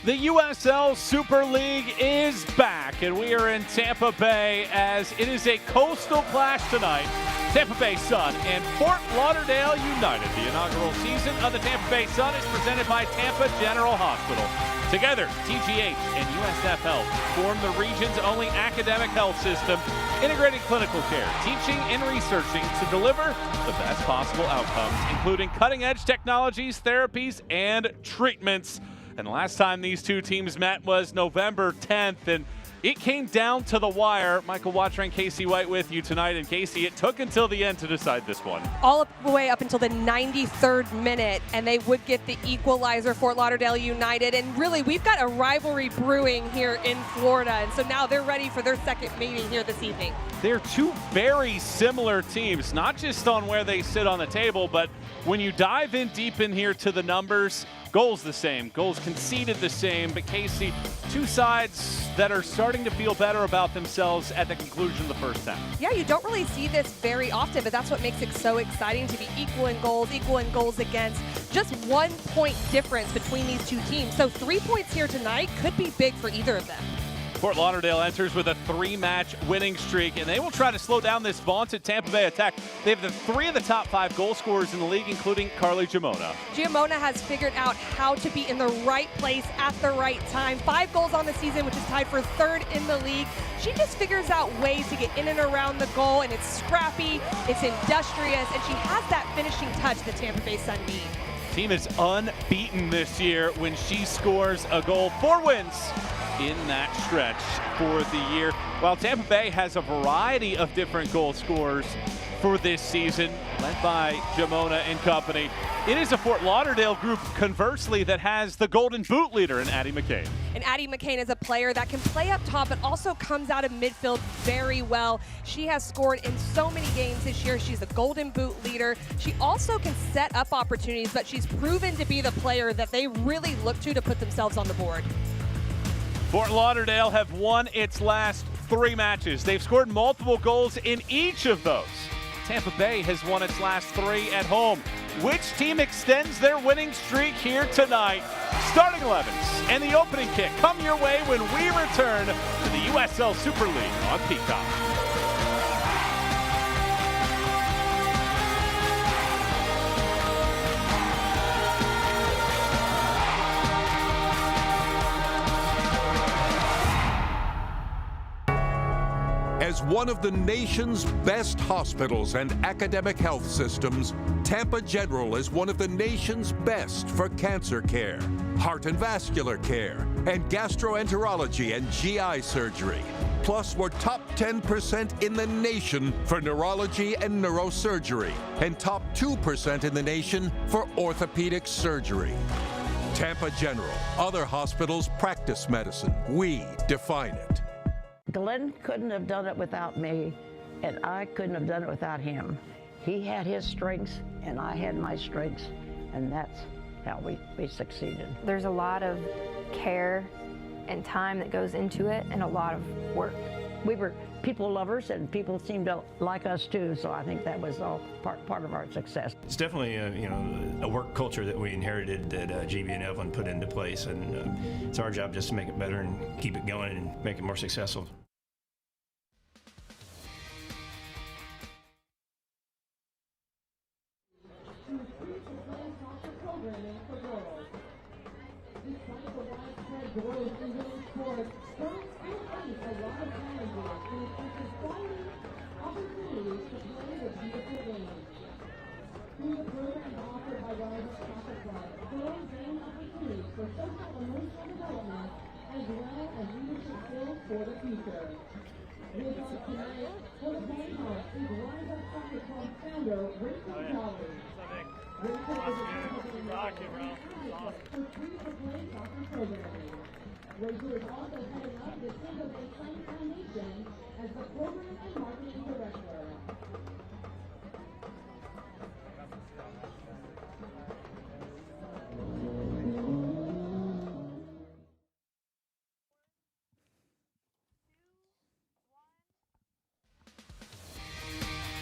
The USL Super League is back, and we are in Tampa Bay as it is a coastal clash tonight. Tampa Bay Sun and Fort Lauderdale United. The inaugural season of the Tampa Bay Sun is presented by Tampa General Hospital. Together, TGH and USF Health form the region's only academic health system, integrating clinical care, teaching, and researching to deliver the best possible outcomes, including cutting-edge technologies, therapies, and treatments. And the last time these two teams met was November 10th, and it came down to the wire. Michael Watcher and Casey White with you tonight. And Casey, it took until the end to decide this one. All the way up until the 93rd minute, and they would get the equalizer, Fort Lauderdale United. And really, we've got a rivalry brewing here in Florida, and so now they're ready for their second meeting here this evening. They're two very similar teams, not just on where they sit on the table, but when you dive in deep in here to the numbers, goals the same, goals conceded the same, but Casey, two sides that are starting to feel better about themselves at the conclusion of the first half. Yeah, you don't really see this very often, but that's what makes it so exciting to be equal in goals against. Just 1 point difference between these two teams. So 3 points here tonight could be big for either of them. Fort Lauderdale enters with a 3-match winning streak, and they will try to slow down this vaunted Tampa Bay attack. They have three of the top 5 goal scorers in the league, including Carly Giamona. Giamona has figured out how to be in the right place at the right time. 5 goals on the season, which is tied for 3rd in the league. She just figures out ways to get in and around the goal, and it's scrappy, it's industrious, and she has that finishing touch that Tampa Bay Sun need. Team is unbeaten this year when she scores a goal. 4 wins in that stretch for the year. While Tampa Bay has a variety of different goal scorers for this season, led by Giamona and company, it is a Fort Lauderdale group, conversely, that has the Golden Boot leader in Addie McCain. And Addie McCain is a player that can play up top, but also comes out of midfield very well. She has scored in so many games this year. She's a Golden Boot leader. She also can set up opportunities, but she's proven to be the player that they really look to put themselves on the board. Fort Lauderdale have won its last 3 matches. They've scored multiple goals in each of those. Tampa Bay has won its last 3 at home. Which team extends their winning streak here tonight? Starting 11s and the opening kick come your way when we return to the USL Super League on Peacock. As one of the nation's best hospitals and academic health systems, Tampa General is one of the nation's best for cancer care, heart and vascular care, and gastroenterology and GI surgery. Plus, we're top 10% in the nation for neurology and neurosurgery, and top 2% in the nation for orthopedic surgery. Tampa General. Other hospitals practice medicine. We define it. Glenn couldn't have done it without me, and I couldn't have done it without him. He had his strengths, and I had my strengths, and that's how we succeeded. There's a lot of care and time that goes into it, and a lot of work. We were people lovers, and people seemed to like us too, so I think that was all part of our success. It's definitely a work culture that we inherited that GB and Evelyn put into place, and it's our job just to make it better and keep it going and make it more successful.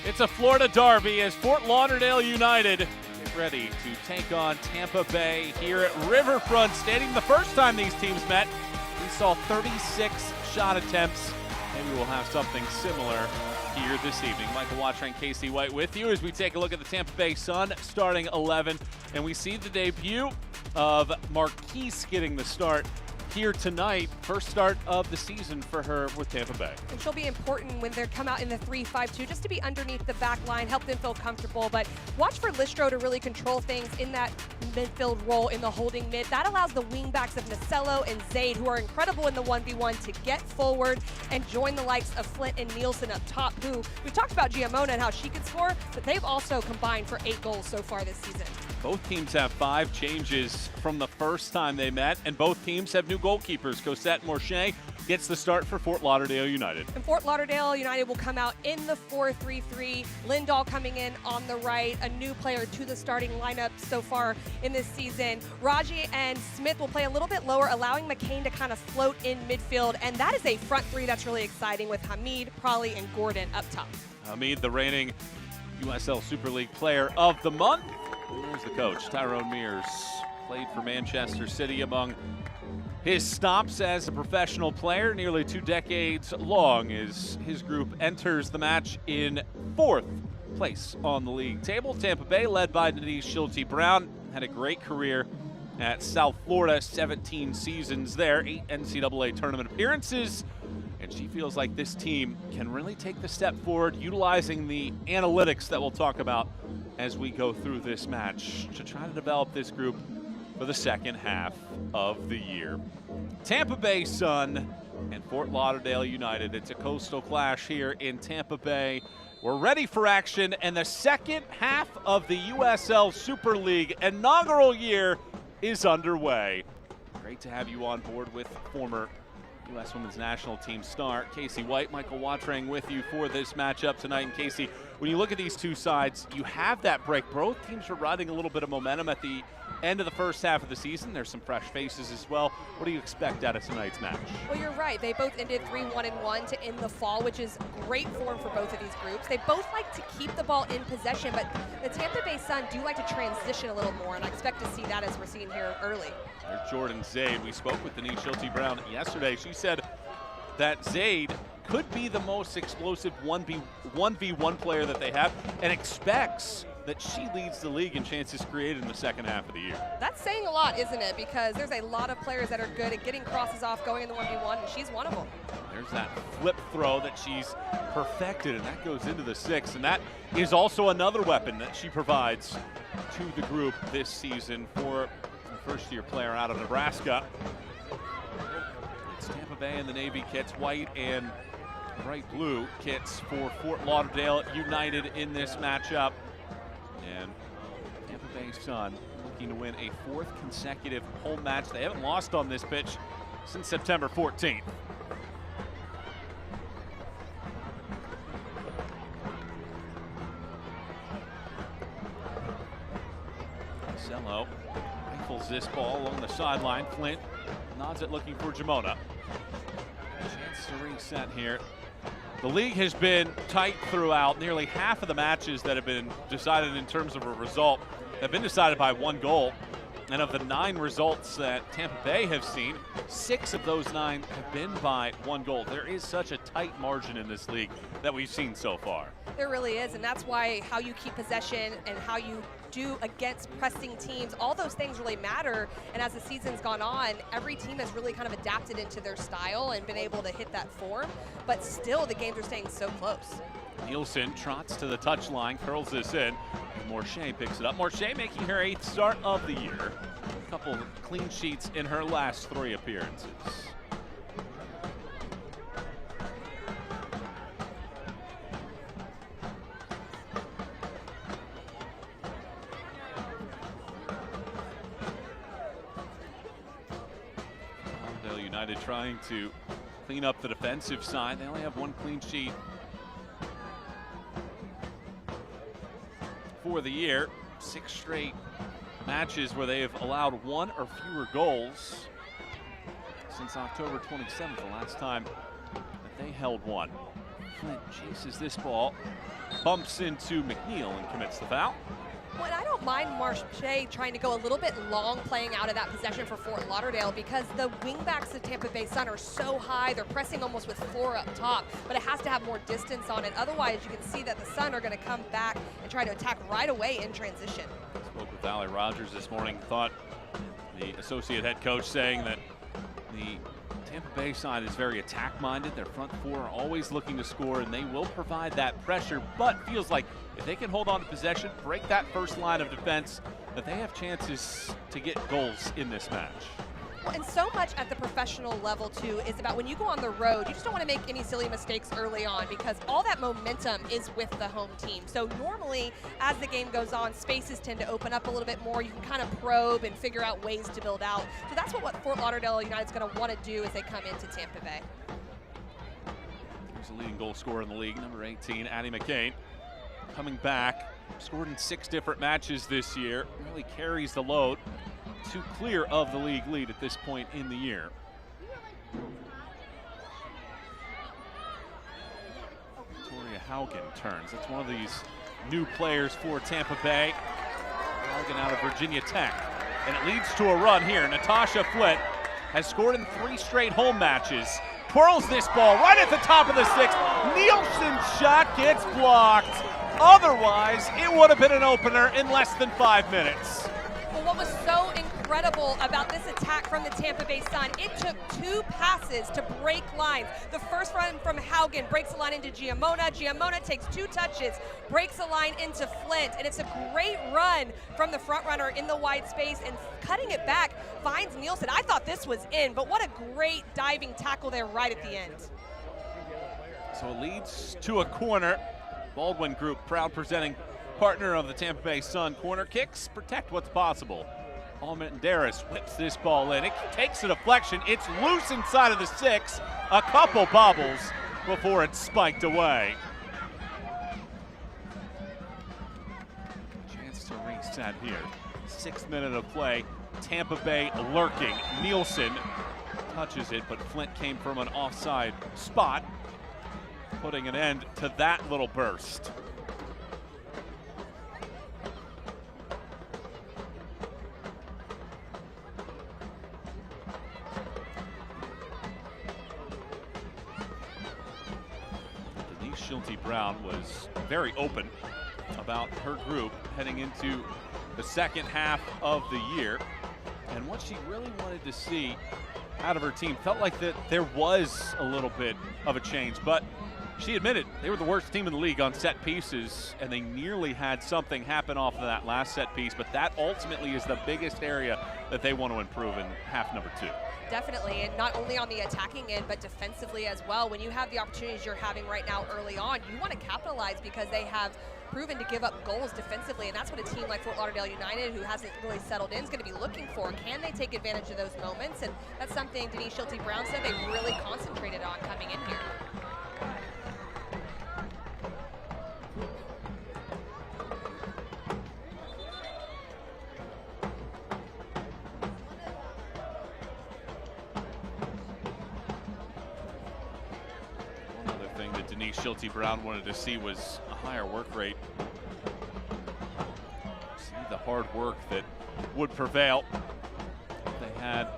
It's a Florida derby as Fort Lauderdale United ready to take on Tampa Bay here at Riverfront Stadium. The first time these teams met, we saw 36 shot attempts. Maybe we'll have something similar here this evening. Michael Watcher and Casey White with you as we take a look at the Tampa Bay Sun starting 11. And we see the debut of Marquise getting the start here tonight. First start of the season for her with Tampa Bay. And she'll be important when they come out in the 3-5-2, just to be underneath the back line, help them feel comfortable. But watch for Listro to really control things in that midfield role in the holding mid. That allows the wingbacks of Nacello and Zaid, who are incredible in the 1v1, to get forward and join the likes of Flint and Nielsen up top, who we talked about Giamona and how she could score, but they've also combined for 8 goals so far this season. Both teams have 5 changes from the first time they met, and both teams have new goalkeepers. Cosette Morche gets the start for Fort Lauderdale United. And Fort Lauderdale United will come out in the 4-3-3. Lindahl coming in on the right, a new player to the starting lineup so far in this season. Raji and Smith will play a little bit lower, allowing McCain to kind of float in midfield, and that is a front three that's really exciting with Hamid, Prawley, and Gordon up top. Hamid, the reigning USL Super League Player of the Month. Here's the coach, Tyrone Mears. Played for Manchester City among his stops as a professional player, nearly 2 decades long, as his group enters the match in 4th place on the league table. Tampa Bay, led by Denise Schulte-Brown, had a great career at South Florida, 17 seasons there, 8 NCAA tournament appearances. And she feels like this team can really take the step forward, utilizing the analytics that we'll talk about as we go through this match to try to develop this group for the second half of the year. Tampa Bay Sun and Fort Lauderdale United. It's a coastal clash here in Tampa Bay. We're ready for action, and the second half of the USL Super League inaugural year is underway. Great to have you on board with former U.S. Women's National Team star Casey White. Michael Watrang with you for this matchup tonight. And Casey, when you look at these two sides, you have that break. Both teams are riding a little bit of momentum at the end of the first half of the season. There's some fresh faces as well. What do you expect out of tonight's match? Well, you're right. They both ended 3-1-1 to end the fall, which is great form for both of these groups. They both like to keep the ball in possession, but the Tampa Bay Sun do like to transition a little more, and I expect to see that as we're seeing here early. There's Jordan Zaid. We spoke with Denise Schulte-Brown yesterday. She said that Zaid could be the most explosive 1v1 player that they have, and expects that she leads the league in chances created in the second half of the year. That's saying a lot, isn't it? Because there's a lot of players that are good at getting crosses off, going in the 1v1, and she's one of them. There's that flip throw that she's perfected, and that goes into the 6. And that is also another weapon that she provides to the group this season for a first-year player out of Nebraska. It's Tampa Bay in the Navy kits, white and bright blue kits for Fort Lauderdale United in this matchup. And Tampa Bay Sun looking to win a 4th consecutive home match. They haven't lost on this pitch since September 14th. Cello rifles this ball along the sideline. Flint nods it, looking for Giamona. Chance to reset here. The league has been tight throughout. Nearly half of the matches that have been decided in terms of a result have been decided by 1 goal. And of the 9 results that Tampa Bay have seen, 6 of those 9 have been by 1 goal. There is such a tight margin in this league that we've seen so far. There really is, and that's why how you keep possession and how you do against pressing teams, all those things really matter. And as the season's gone on, every team has really kind of adapted into their style and been able to hit that form, but still the games are staying so close. Nielsen trots to the touchline, curls this in, and Morche picks it up. Morche making her 8th start of the year. A couple clean sheets in her last 3 appearances. Lauderdale United trying to clean up the defensive side. They only have 1 clean sheet for the year. 6 straight matches where they have allowed 1 or fewer goals since October 27th, the last time that they held 1. Flint chases this ball, bumps into McNeil and commits the foul. Well, and I don't mind Marche trying to go a little bit long playing out of that possession for Fort Lauderdale because the wingbacks of Tampa Bay Sun are so high. They're pressing almost with 4 up top, but it has to have more distance on it. Otherwise, you can see that the Sun are going to come back and try to attack right away in transition. Spoke with Ali Rogers this morning. Thought the associate head coach saying that the Tampa Bay side is very attack-minded. Their front 4 are always looking to score, and they will provide that pressure, but feels like if they can hold on to possession, break that first line of defense, that they have chances to get goals in this match. Well, and so much at the professional level, too, is about when you go on the road, you just don't want to make any silly mistakes early on because all that momentum is with the home team. So normally, as the game goes on, spaces tend to open up a little bit more. You can kind of probe and figure out ways to build out. So that's what Fort Lauderdale United is going to want to do as they come into Tampa Bay. Here's the leading goal scorer in the league, number 18, Addie McCain. Coming back, scored in 6 different matches this year, really carries the load to clear of the league lead at this point in the year. Victoria Haugen turns. That's one of these new players for Tampa Bay. Haugen out of Virginia Tech. And it leads to a run here. Natasha Flint has scored in 3 straight home matches. Twirls this ball right at the top of the 6th. Nielsen's shot gets blocked. Otherwise, it would have been an opener in less than 5 minutes. Well, what was so incredible about this attack from the Tampa Bay Sun, it took 2 passes to break lines. The first run from Haugen breaks the line into Giamona. Giamona takes 2 touches, breaks the line into Flint, and it's a great run from the front runner in the wide space, and cutting it back finds Nielsen. I thought this was in, but what a great diving tackle there right at the end. So it leads to a corner. Baldwin Group, proud presenting partner of the Tampa Bay Sun. Corner kicks protect what's possible. Almendaris whips this ball in. It takes a deflection. It's loose inside of the 6. A couple bobbles before it's spiked away. Chance to reset here. 6th minute of play. Tampa Bay lurking. Nielsen touches it, but Flint came from an offside spot, putting an end to that little burst. Schulte Brown was very open about her group heading into the second half of the year and what she really wanted to see out of her team. Felt like that there was a little bit of a change, but she admitted they were the worst team in the league on set pieces, and they nearly had something happen off of that last set piece, but that ultimately is the biggest area that they want to improve in half number 2. Definitely, and not only on the attacking end, but defensively as well. When you have the opportunities you're having right now early on, you want to capitalize because they have proven to give up goals defensively, and that's what a team like Fort Lauderdale United, who hasn't really settled in, is going to be looking for. Can they take advantage of those moments? And that's something Denise Schulte Brown said they really concentrated on coming in here. Denise Schulte Brown wanted to see was a higher work rate. See the hard work that would prevail they had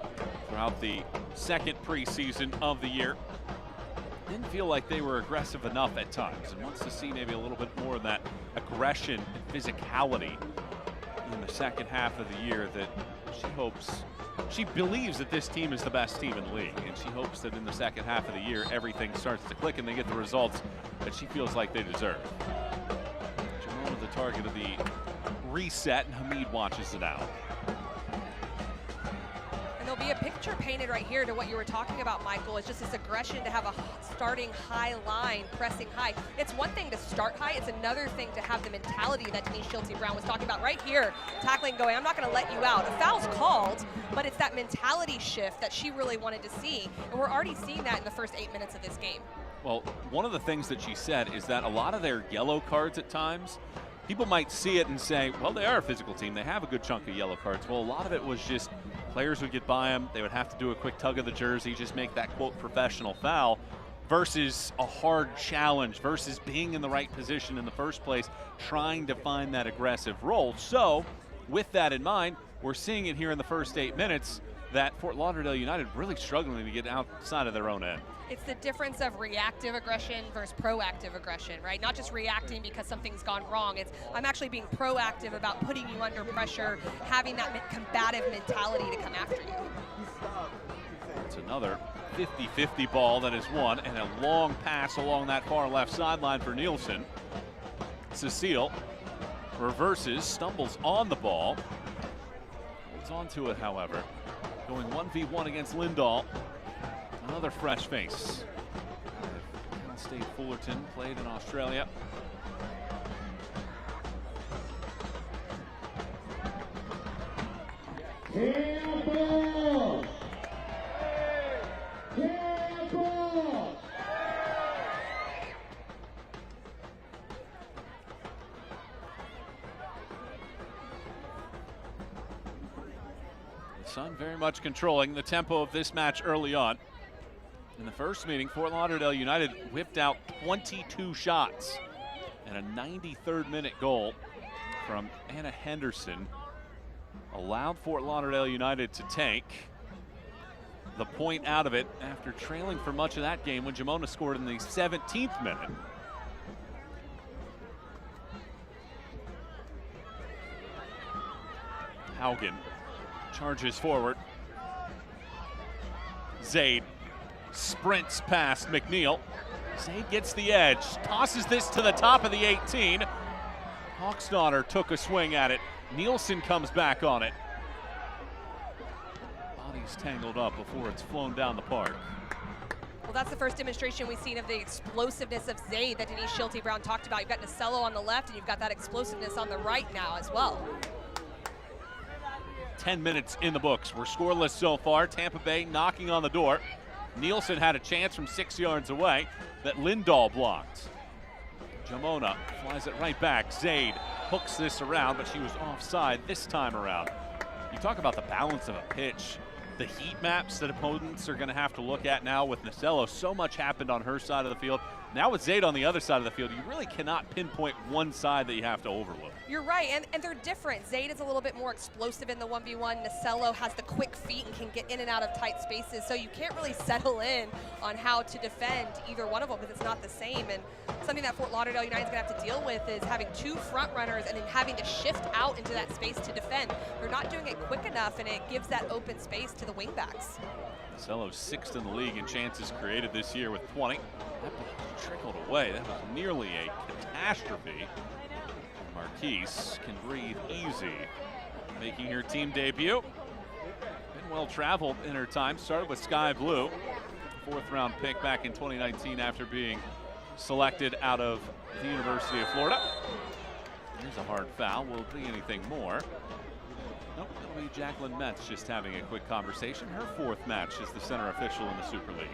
throughout the second preseason of the year. Didn't feel like they were aggressive enough at times, and wants to see maybe a little bit more of that aggression and physicality in the second half of the year that she believes that this team is the best team in the league, and she hopes that in the second half of the year everything starts to click and they get the results that she feels like they deserve. Jamal the target of the reset, and Hamid watches it out. And there'll be a picture painted right here to what you were talking about, Michael. It's just this aggression to have a starting high line, pressing high. It's one thing to start high. It's another thing to have the mentality that Denise Schulte Brown was talking about right here, tackling, going, I'm not going to let you out. A foul's called, but it's that mentality shift that she really wanted to see. And we're already seeing that in the first 8 minutes of this game. Well, one of the things that she said is that a lot of their yellow cards at times, people might see it and say, well, they are a physical team. They have a good chunk of yellow cards. Well, a lot of it was just players would get by them. They would have to do a quick tug of the jersey, just make that, quote, professional foul. versus a hard challenge, versus being in the right position in the first place, trying to find that aggressive role. So with that in mind, we're seeing it here in the first 8 minutes that Fort Lauderdale United really struggling to get outside of their own end. It's the difference of reactive aggression versus proactive aggression, right? Not just reacting because something's gone wrong. It's I'm actually being proactive about putting you under pressure, having that combative mentality to come after you. It's another 50-50 ball that is won, and a long pass along that far left sideline for Nielsen. Cecile reverses, stumbles on the ball. Holds on to it, however. Going 1v1 against Lindahl. Another fresh face. Cal State Fullerton played in Australia. Tampa! Sun very much controlling the tempo of this match early on. In the first meeting, Fort Lauderdale United whipped out 22 shots, and a 93rd minute goal from Anna Henderson allowed Fort Lauderdale United to take the point out of it after trailing for much of that game when Jamona scored in the 17th minute. Haugen charges forward. Zaid sprints past McNeil. Zaid gets the edge, tosses this to the top of the 18. Hawksdaughter took a swing at it. Nielsen comes back on it. Body's tangled up before it's flown down the park. Well, that's the first demonstration we've seen of the explosiveness of Zaid that Denise Schulte-Brown talked about. You've got Nasello on the left, and you've got that explosiveness on the right now as well. 10 minutes in the books. We're scoreless so far. Tampa Bay knocking on the door. Nielsen had a chance from 6 yards away that Lindahl blocked. Jamona flies it right back. Zaid hooks this around, but she was offside this time around. You talk about the balance of a pitch. The heat maps that opponents are going to have to look at now with Nasello. So much happened on her side of the field. Now with Zaid on the other side of the field, you really cannot pinpoint one side that you have to overlook. You're right, and they're different. Zaid is a little bit more explosive in the 1v1. Nasello has the quick feet and can get in and out of tight spaces, so you can't really settle in on how to defend either one of them because it's not the same. And something that Fort Lauderdale United's gonna have to deal with is having two front runners and then having to shift out into that space to defend. They're not doing it quick enough, and it gives that open space to the wingbacks. Nasello's 6th in the league in chances created this year with 20. That ball trickled away. That was nearly a catastrophe. Marquise can breathe easy, making her team debut. Been well traveled in her time. Started with Sky Blue, 4th round pick back in 2019 after being selected out of the University of Florida. Here's a hard foul. Will it be anything more? Nope, it'll be Jacqueline Metz just having a quick conversation. Her 4th match as the center official in the Super League.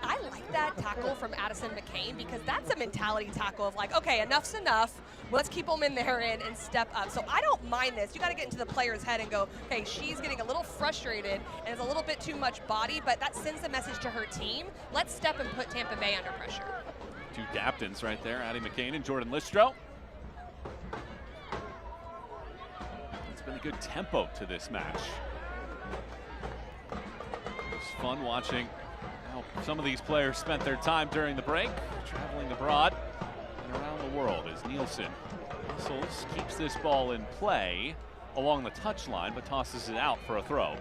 I like that tackle from Addison McCain because that's a mentality tackle of like, okay, enough's enough. Let's keep them in there and step up. So I don't mind this. You got to get into the player's head and go, okay, she's getting a little frustrated and it's a little bit too much body, but that sends a message to her team. Let's step and put Tampa Bay under pressure. Two captains right there, Addie McCain and Jordan Listro. It's been a good tempo to this match. It's fun watching how some of these players spent their time during the break, traveling abroad and around the world as Nielsen hustles, keeps this ball in play along the touchline, but tosses it out for a throw.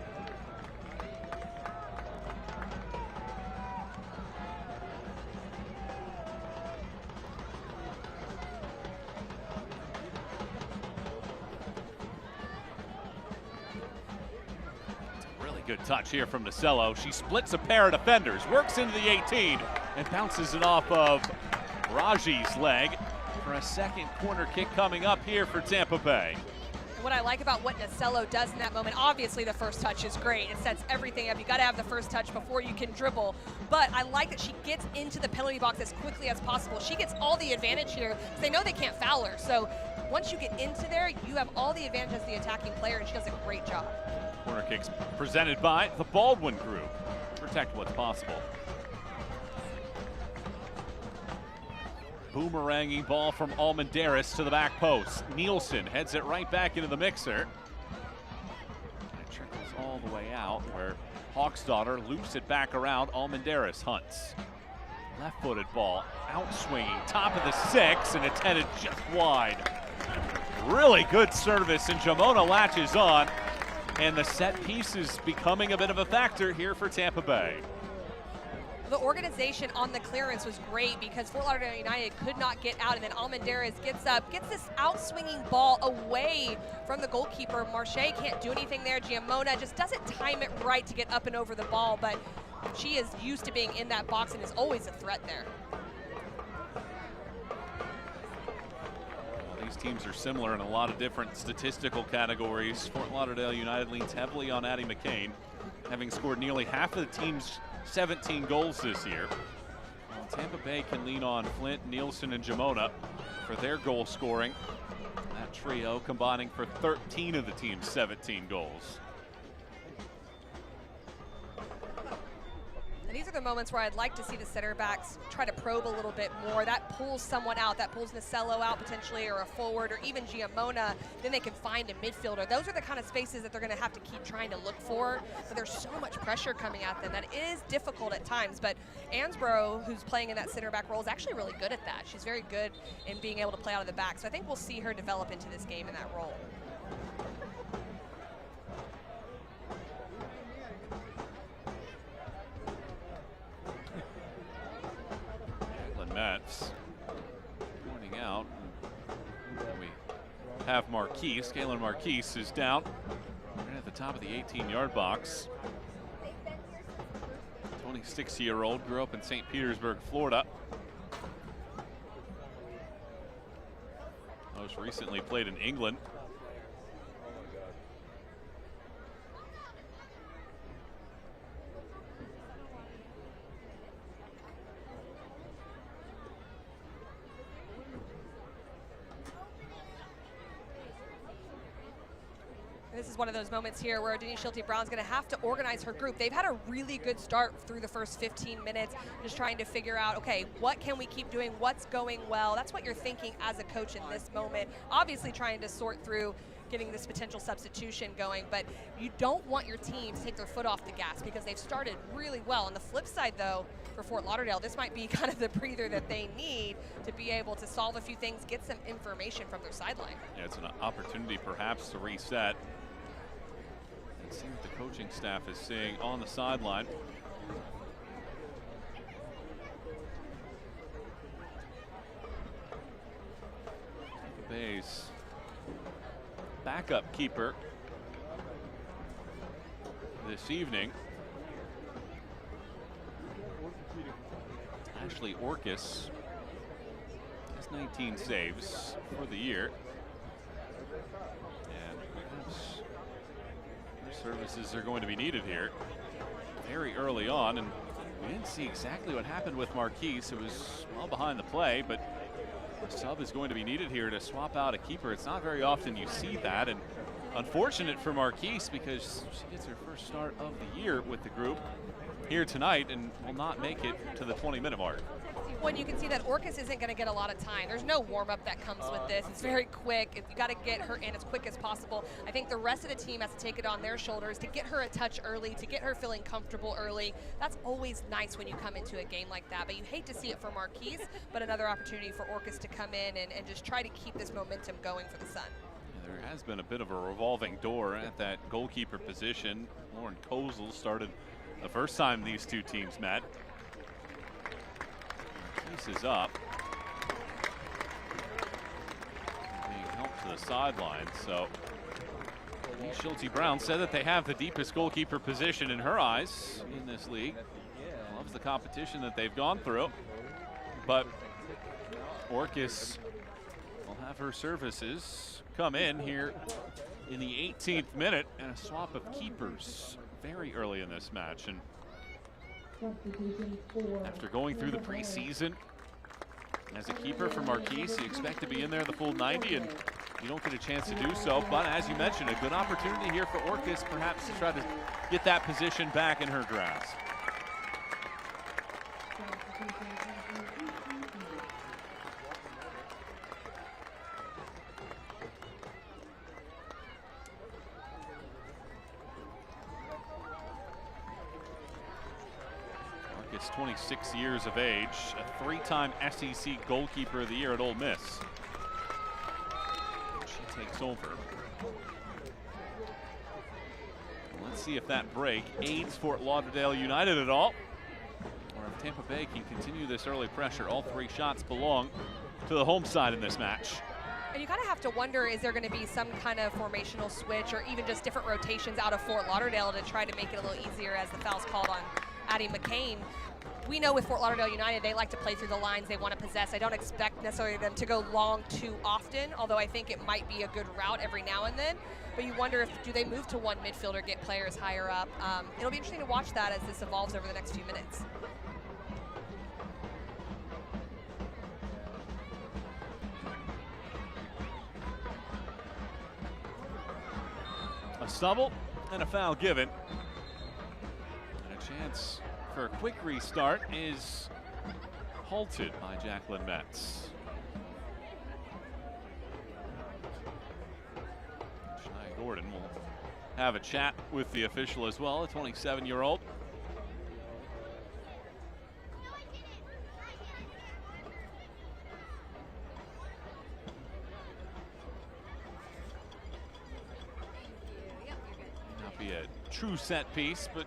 Good touch here from Nasello. She splits a pair of defenders, works into the 18, and bounces it off of Raji's leg for a second corner kick coming up here for Tampa Bay. What I like about what Nasello does in that moment, obviously the first touch is great. It sets everything up. You got to have the first touch before you can dribble. But I like that she gets into the penalty box as quickly as possible. She gets all the advantage here because they know they can't foul her. So once you get into there, you have all the advantage as the attacking player, and she does a great job. Corner kicks presented by the Baldwin Group. Protect what's possible. boomeranging ball from Almendares to the back post. Nielsen heads it right back into the mixer. And it trickles all the way out where Hawksdaughter loops it back around. Almendares hunts. Left-footed ball, outswinging, top of the 6, and it's headed just wide. Really good service, and Jamona latches on. And the set piece is becoming a bit of a factor here for Tampa Bay. The organization on the clearance was great because Fort Lauderdale United could not get out, and then Almendares gets up, gets this outswinging ball away from the goalkeeper. Marche can't do anything there. Giamona just doesn't time it right to get up and over the ball, but she is used to being in that box and is always a threat there. Well, these teams are similar in a lot of different statistical categories. Fort Lauderdale United leans heavily on Addie McCain, having scored nearly half of the team's 17 goals this year. Well, Tampa Bay can lean on Flint, Nielsen, and Jamona for their goal scoring. That trio combining for 13 of the team's 17 goals. And these are the moments where I'd like to see the center backs try to probe a little bit more. That pulls someone out. That pulls Nacello out potentially, or a forward, or even Giamona. Then they can find a midfielder. Those are the kind of spaces that they're going to have to keep trying to look for. But there's so much pressure coming at them that is difficult at times. But Ansbro, who's playing in that center back role, is actually really good at that. She's very good in being able to play out of the back. So I think we'll see her develop into this game in that role. Mets pointing out, we have Marquise. Galen Marquise is down right at the top of the 18-yard box. 26-year-old, grew up in St. Petersburg, Florida. Most recently played in England. This is one of those moments here where Denise Schulte-Brown's going to have to organize her group. They've had a really good start through the first 15 minutes, just trying to figure out, okay, what can we keep doing? What's going well? That's what you're thinking as a coach in this moment. Obviously trying to sort through getting this potential substitution going, but you don't want your team to take their foot off the gas because they've started really well. On the flip side, though, for Fort Lauderdale, this might be kind of the breather that they need to be able to solve a few things, get some information from their sideline. Yeah, it's an opportunity perhaps to reset. See what the coaching staff is seeing on the sideline. Tampa Bay's backup keeper this evening, Ashley Orcus, has 19 saves for the year. And perhaps services are going to be needed here very early on, and we didn't see exactly what happened with Marquise. It was well behind the play, but a sub is going to be needed here to swap out a keeper. It's not very often you see that, and unfortunate for Marquise because she gets her first start of the year with the group here tonight and will not make it to the 20-minute mark. When you can see that Orcus isn't going to get a lot of time. There's no warm-up that comes with this. It's very quick. You got to get her in as quick as possible. I think the rest of the team has to take it on their shoulders to get her a touch early, to get her feeling comfortable early. That's always nice when you come into a game like that, but you hate to see it for Marquise, but another opportunity for Orcus to come in and just try to keep this momentum going for the Sun. Yeah, there has been a bit of a revolving door at that goalkeeper position. Lauren Kozel started the first time these two teams met. Is up, being helped to the sideline. So Schulte-Brown said that they have the deepest goalkeeper position in her eyes in this league. Loves the competition that they've gone through, but Orcus will have her services come in here in the 18th minute, and a swap of keepers very early in this match. And after going through the preseason as a keeper for Marquise, you expect to be in there the full 90, and you don't get a chance to do so. But as you mentioned, a good opportunity here for Orcus perhaps to try to get that position back in her grasp. Marcus, 26 years of age, a 3-time SEC goalkeeper of the year at Ole Miss. She takes over. Let's see if that break aids Fort Lauderdale United at all, or if Tampa Bay can continue this early pressure. All 3 shots belong to the home side in this match. And you kind of have to wonder, is there going to be some kind of formational switch or even just different rotations out of Fort Lauderdale to try to make it a little easier as the foul's called on Addie McCain. We know with Fort Lauderdale United, they like to play through the lines, they want to possess. I don't expect necessarily them to go long too often, although I think it might be a good route every now and then. But you wonder, if do they move to one midfielder, get players higher up? It'll be interesting to watch that as this evolves over the next few minutes. A stumble and a foul given. And a chance for a quick restart is halted by Jacqueline Metz. Shania Gordon will have a chat with the official as well, a 27-year-old. Be a true set piece, but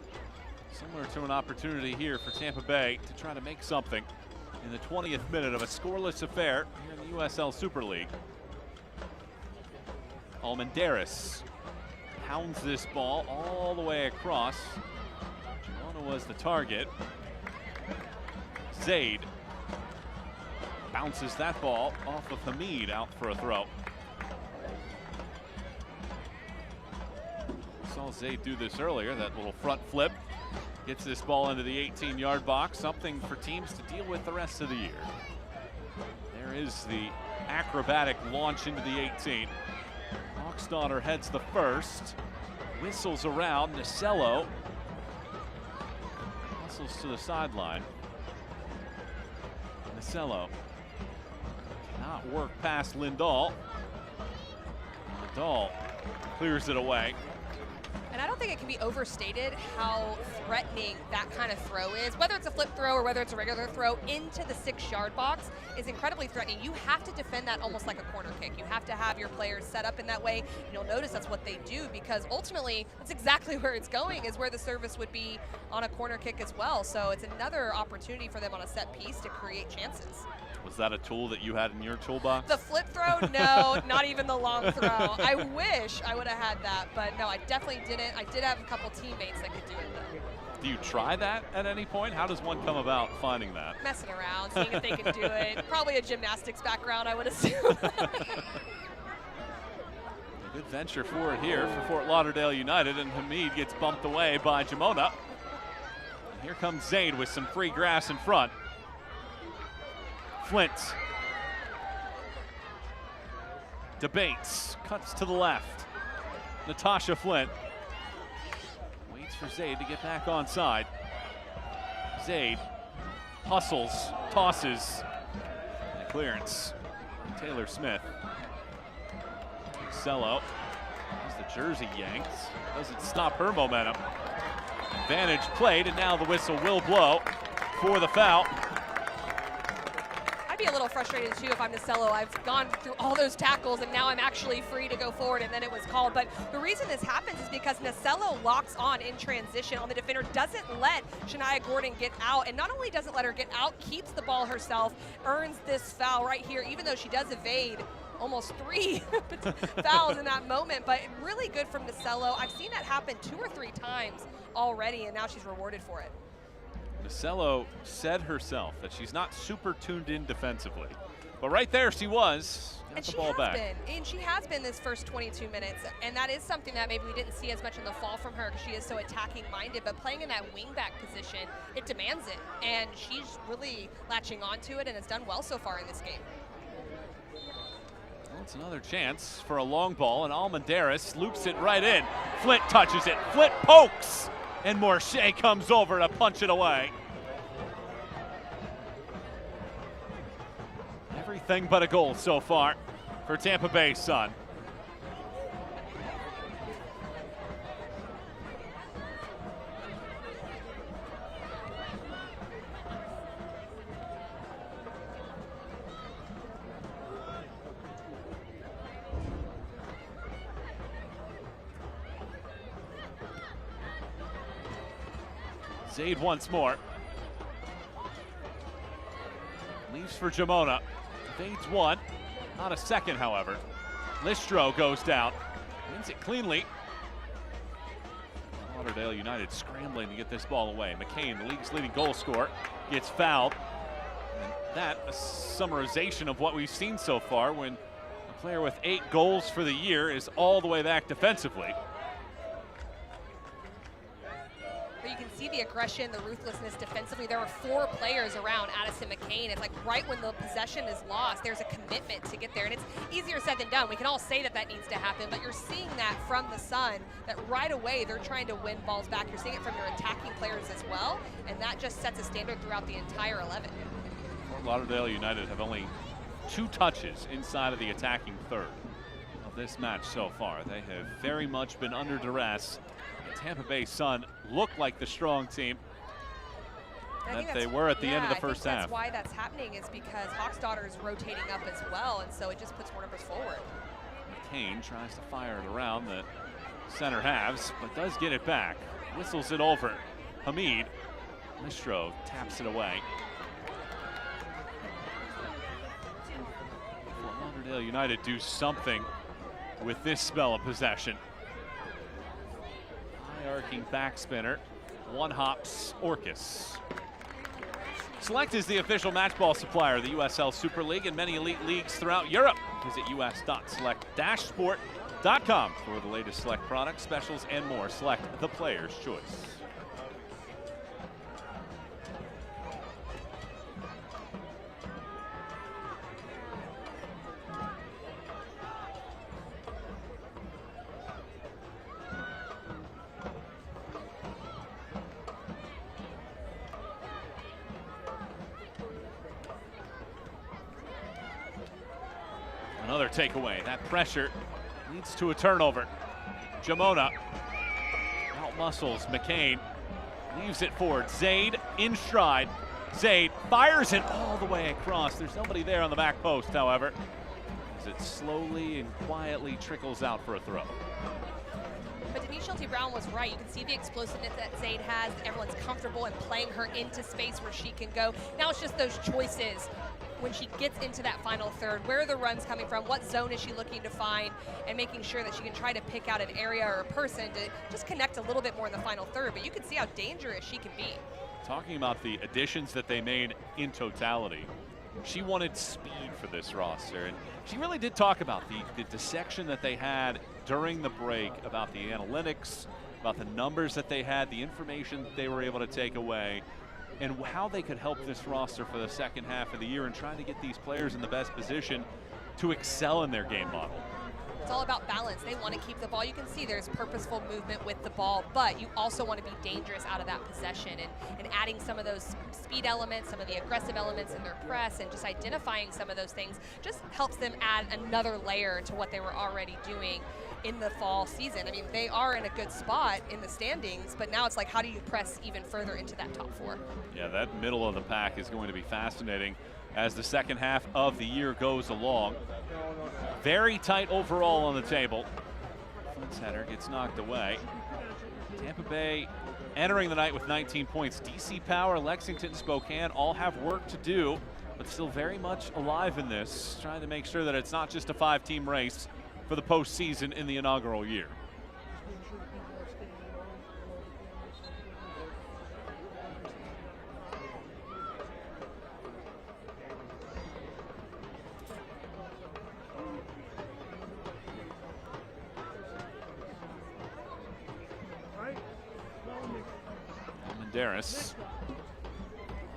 similar to an opportunity here for Tampa Bay to try to make something in the 20th minute of a scoreless affair here in the USL Super League. Almendares pounds this ball all the way across. Girona was the target. Zaid bounces that ball off of Hamid out for a throw. Saw Zaid do this earlier, that little front flip. Gets this ball into the 18-yard box, something for teams to deal with the rest of the year. There is the acrobatic launch into the 18. Hawksdaughter heads the first. Whistles around, Nasello hustles to the sideline. Nasello cannot work past Lindahl. Lindahl clears it away. And I don't think it can be overstated how threatening that kind of throw is. Whether it's a flip throw or whether it's a regular throw into the 6-yard box is incredibly threatening. You have to defend that almost like a corner kick. You have to have your players set up in that way. And you'll notice that's what they do, because ultimately that's exactly where it's going, is where the service would be on a corner kick as well. So it's another opportunity for them on a set piece to create chances. Was that a tool that you had in your toolbox? The flip throw? No, not even the long throw. I wish I would have had that, but no, I definitely didn't. I did have a couple teammates that could do it though. Do you try that at any point? How does one come about finding that? Messing around, seeing if they can do it. Probably a gymnastics background, I would assume. A good venture forward here for Fort Lauderdale United, and Hamid gets bumped away by Jamona. And here comes Zaid with some free grass in front. Flint debates, cuts to the left. Natasha Flint waits for Zaid to get back onside. Zaid hustles, tosses, and a clearance. Taylor Smith. Cello has the jersey yanked, doesn't stop her momentum. Advantage played, and now the whistle will blow for the foul. Be a little frustrated too if I'm Nasello. I've gone through all those tackles and now I'm actually free to go forward, and then it was called. But the reason this happens is because Nasello locks on in transition on the defender, doesn't let Shania Gordon get out, and not only doesn't let her get out, keeps the ball herself, earns this foul right here, even though she does evade almost 3 fouls in that moment. But really good from Nasello. I've seen that happen 2 or 3 times already, and now she's rewarded for it. Nasello said herself that she's not super tuned in defensively, but right there she was. And she has been this first 22 minutes, and that is something that maybe we didn't see as much in the fall from her, because she is so attacking minded, but playing in that wingback position, it demands it, and she's really latching onto it and has done well so far in this game. Well, it's another chance for a long ball, and Almendares loops it right in. Flint touches it, Flint pokes, and Morshea comes over to punch it away. Everything but a goal so far for Tampa Bay's son. Zaid once more. Leaves for Jamona. Fades one. Not a second, however. Listro goes down. Wins it cleanly. Lauderdale United scrambling to get this ball away. McCain, the league's leading goal scorer, gets fouled. And that, a summarization of what we've seen so far when a player with 8 goals for the year is all the way back defensively. But you can see the aggression, the ruthlessness defensively. There were 4 players around Addison McCain. It's like right when the possession is lost, there's a commitment to get there. And it's easier said than done. We can all say that that needs to happen, but you're seeing that from the Sun, that right away they're trying to win balls back. You're seeing it from your attacking players as well, and that just sets a standard throughout the entire 11. Fort Lauderdale United have only 2 touches inside of the attacking third of this match so far. They have very much been under duress. The Tampa Bay Sun look like the strong team that they were at the end of the first half. That's why that's happening, is because Hawksdaughter is rotating up as well, and so it just puts more numbers forward. McCain tries to fire it around the center halves, but does get it back. Whistles it over. Hamid. Listro taps it away. Lauderdale United do something with this spell of possession. High-arcing backspinner. One hops Orcus. Select is the official match ball supplier of the USL Super League and many elite leagues throughout Europe. Visit us.select-sport.com for the latest Select products, specials, and more. Select, the player's choice. Another takeaway. That pressure leads to a turnover. Jamona out muscles McCain. Leaves it forward. Zaid in stride. Zaid fires it all the way across. There's nobody there on the back post, however, as it slowly and quietly trickles out for a throw. But Denise Schulte-Brown was right. You can see the explosiveness that Zaid has. Everyone's comfortable in playing her into space where she can go. Now it's just those choices when she gets into that final third. Where are the runs coming from? What zone is she looking to find? And making sure that she can try to pick out an area or a person to just connect a little bit more in the final third. But you can see how dangerous she can be. Talking about the additions that they made in totality, she wanted speed for this roster. And she really did talk about the dissection that they had during the break, about the analytics, about the numbers that they had, the information that they were able to take away, and how they could help this roster for the second half of the year and trying to get these players in the best position to excel in their game model. It's all about balance. They want to keep the ball. You can see there's purposeful movement with the ball, but you also want to be dangerous out of that possession, and adding some of those speed elements, some of the aggressive elements in their press, and just identifying some of those things just helps them add another layer to what they were already doing in the fall season. I mean, they are in a good spot in the standings, but now it's like, how do you press even further into that top 4? Yeah, that middle of the pack is going to be fascinating as the second half of the year goes along. Very tight overall on the table. Front center gets knocked away. Tampa Bay entering the night with 19 points. DC Power, Lexington, Spokane all have work to do, but still very much alive in this, trying to make sure that it's not just a 5-team race for the postseason in the inaugural year. Almendaris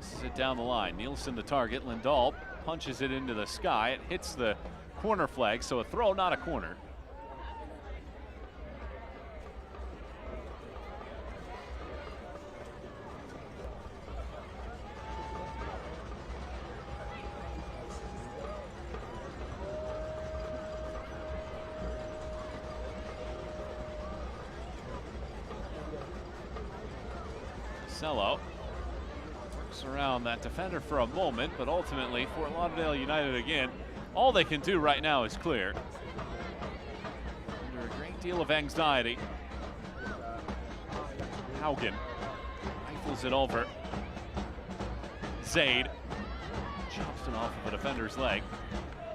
tosses it down the line. Nielsen the target. Lindahl punches it into the sky. It hits the corner flag, so a throw, not a corner. Cello works around that defender for a moment, but ultimately Fort Lauderdale United again, all they can do right now is clear. Under a great deal of anxiety. Haugen Wheels it over. Zaid chops it off of a defender's leg.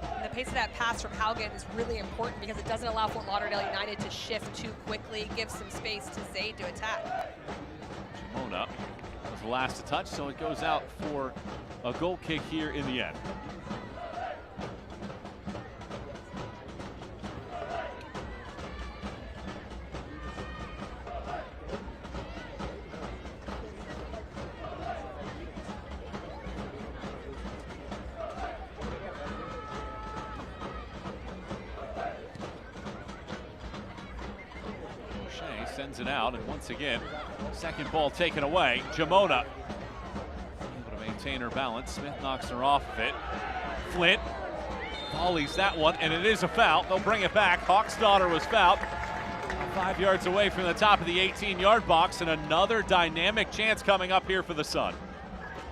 And the pace of that pass from Haugen is really important because it doesn't allow Fort Lauderdale United to shift too quickly, gives some space to Zaid to attack. Jamona was the last to touch, so it goes out for a goal kick here in the end. Sends it out, and once again, second ball taken away. Jamona able to maintain her balance. Smith knocks her off of it. Flint volleys that one, and it is a foul. They'll bring it back. Hawksdaughter was fouled 5 yards away from the top of the 18-yard box, and another dynamic chance coming up here for the Sun.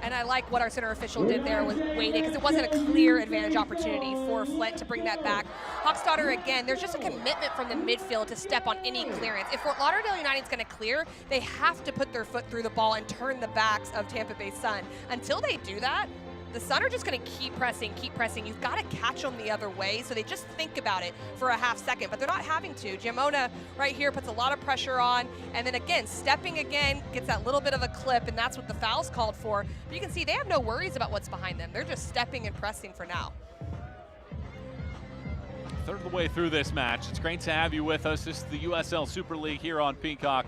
And I like what our center official did there with waiting because it wasn't a clear advantage opportunity for Flint to bring that back. Hawksdaughter, again, there's just a commitment from the midfield to step on any clearance. If Fort Lauderdale United's going to clear, they have to put their foot through the ball and turn the backs of Tampa Bay Sun. Until they do that, the Sun are just going to keep pressing, keep pressing. You've got to catch them the other way, so they just think about it for a half second, but they're not having to. Jamona right here puts a lot of pressure on, and then again, stepping again, gets that little bit of a clip, and that's what the foul's called for. But you can see they have no worries about what's behind them. They're just stepping and pressing for now. Third of the way through this match. It's great to have you with us. This is the USL Super League here on Peacock.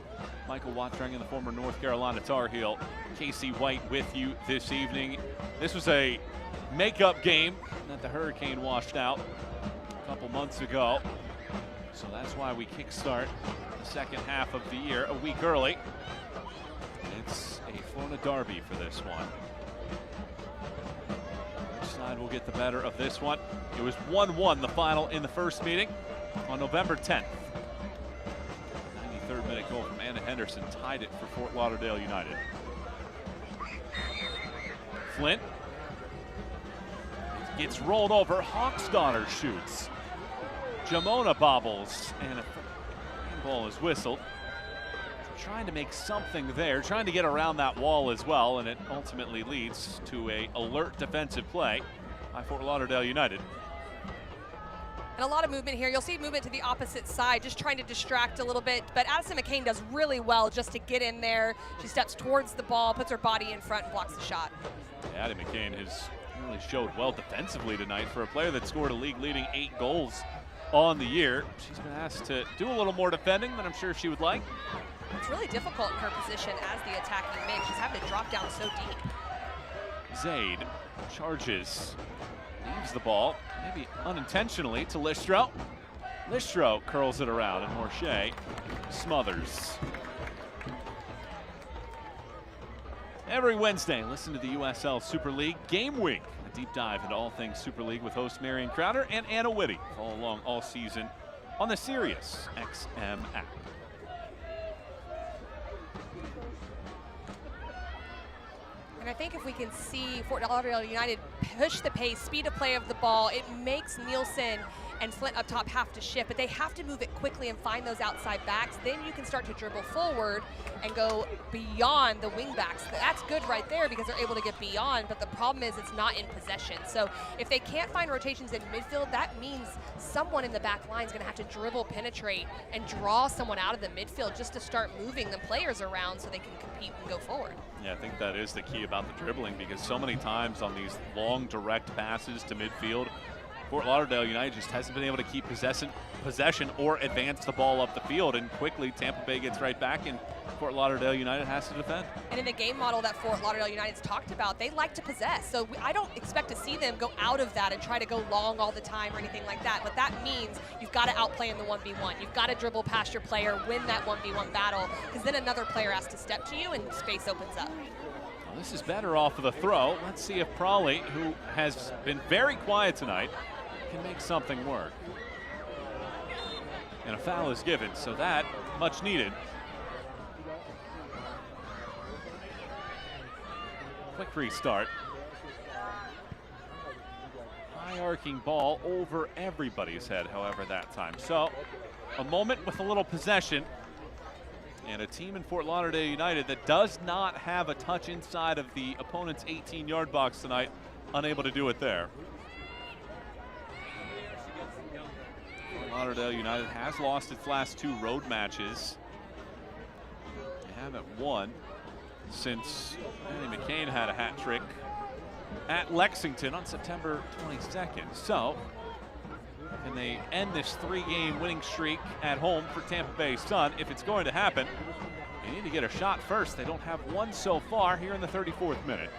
Michael Watring and the former North Carolina Tar Heel, Casey White, with you this evening. This was a makeup game that the Hurricane washed out a couple months ago. So that's why we kickstart the second half of the year a week early. It's a Florida derby for this one. Which side will get the better of this one? It was 1-1 the final in the first meeting on November 10th. 93rd minute goal from Anna Henderson tied it for Fort Lauderdale United. Flint gets rolled over. Hawksdaughter shoots. Jamona bobbles, and a handball is whistled. Trying to make something there, trying to get around that wall as well, and it ultimately leads to an alert defensive play by Fort Lauderdale United. And a lot of movement here. You'll see movement to the opposite side, just trying to distract a little bit. But Addison McCain does really well just to get in there. She steps towards the ball, puts her body in front, and blocks the shot. Yeah, Addie McCain has really showed well defensively tonight for a player that scored a league-leading 8 goals on the year. She's been asked to do a little more defending than I'm sure she would like. It's really difficult in her position as the attacking mid. She's having to drop down so deep. Zaid charges, leaves the ball, maybe unintentionally, to Listro. Listro curls it around, and Morshea smothers. Every Wednesday, listen to the USL Super League Game Week, a deep dive into all things Super League with host Marion Crowder and Anna Whitty. Follow along all season on the Sirius XM app. And I think if we can see Fort Lauderdale United push the pace, speed of play of the ball, it makes Nielsen and Flint up top have to shift, but they have to move it quickly and find those outside backs. Then you can start to dribble forward and go beyond the wing backs. That's good right there because they're able to get beyond, but the problem is it's not in possession. So if they can't find rotations in midfield, that means someone in the back line is going to have to dribble, penetrate, and draw someone out of the midfield just to start moving the players around so they can compete and go forward. Yeah, I think that is the key about the dribbling, because so many times on these long direct passes to midfield, Fort Lauderdale United just hasn't been able to keep possession or advance the ball up the field, and quickly Tampa Bay gets right back and Fort Lauderdale United has to defend. And in the game model that Fort Lauderdale United's talked about, they like to possess. So I don't expect to see them go out of that and try to go long all the time or anything like that. But that means you've got to outplay in the 1v1. You've got to dribble past your player, win that 1v1 battle, because then another player has to step to you and space opens up. Well, this is better off of the throw. Let's see if Prawley, who has been very quiet tonight, can make something work. And a foul is given, so that much needed. Quick restart. High arcing ball over everybody's head, however, that time. So a moment with a little possession And a team in Fort Lauderdale United that does not have a touch inside of the opponent's 18-yard box tonight, unable to do it there. Fort Lauderdale United has lost its last 2 road matches. They haven't won since Andy McCain had a hat trick at Lexington on September 22nd. So, can they end this 3-game winning streak at home for Tampa Bay Sun? If it's going to happen, they need to get a shot first. They don't have one so far here in the 34th minute.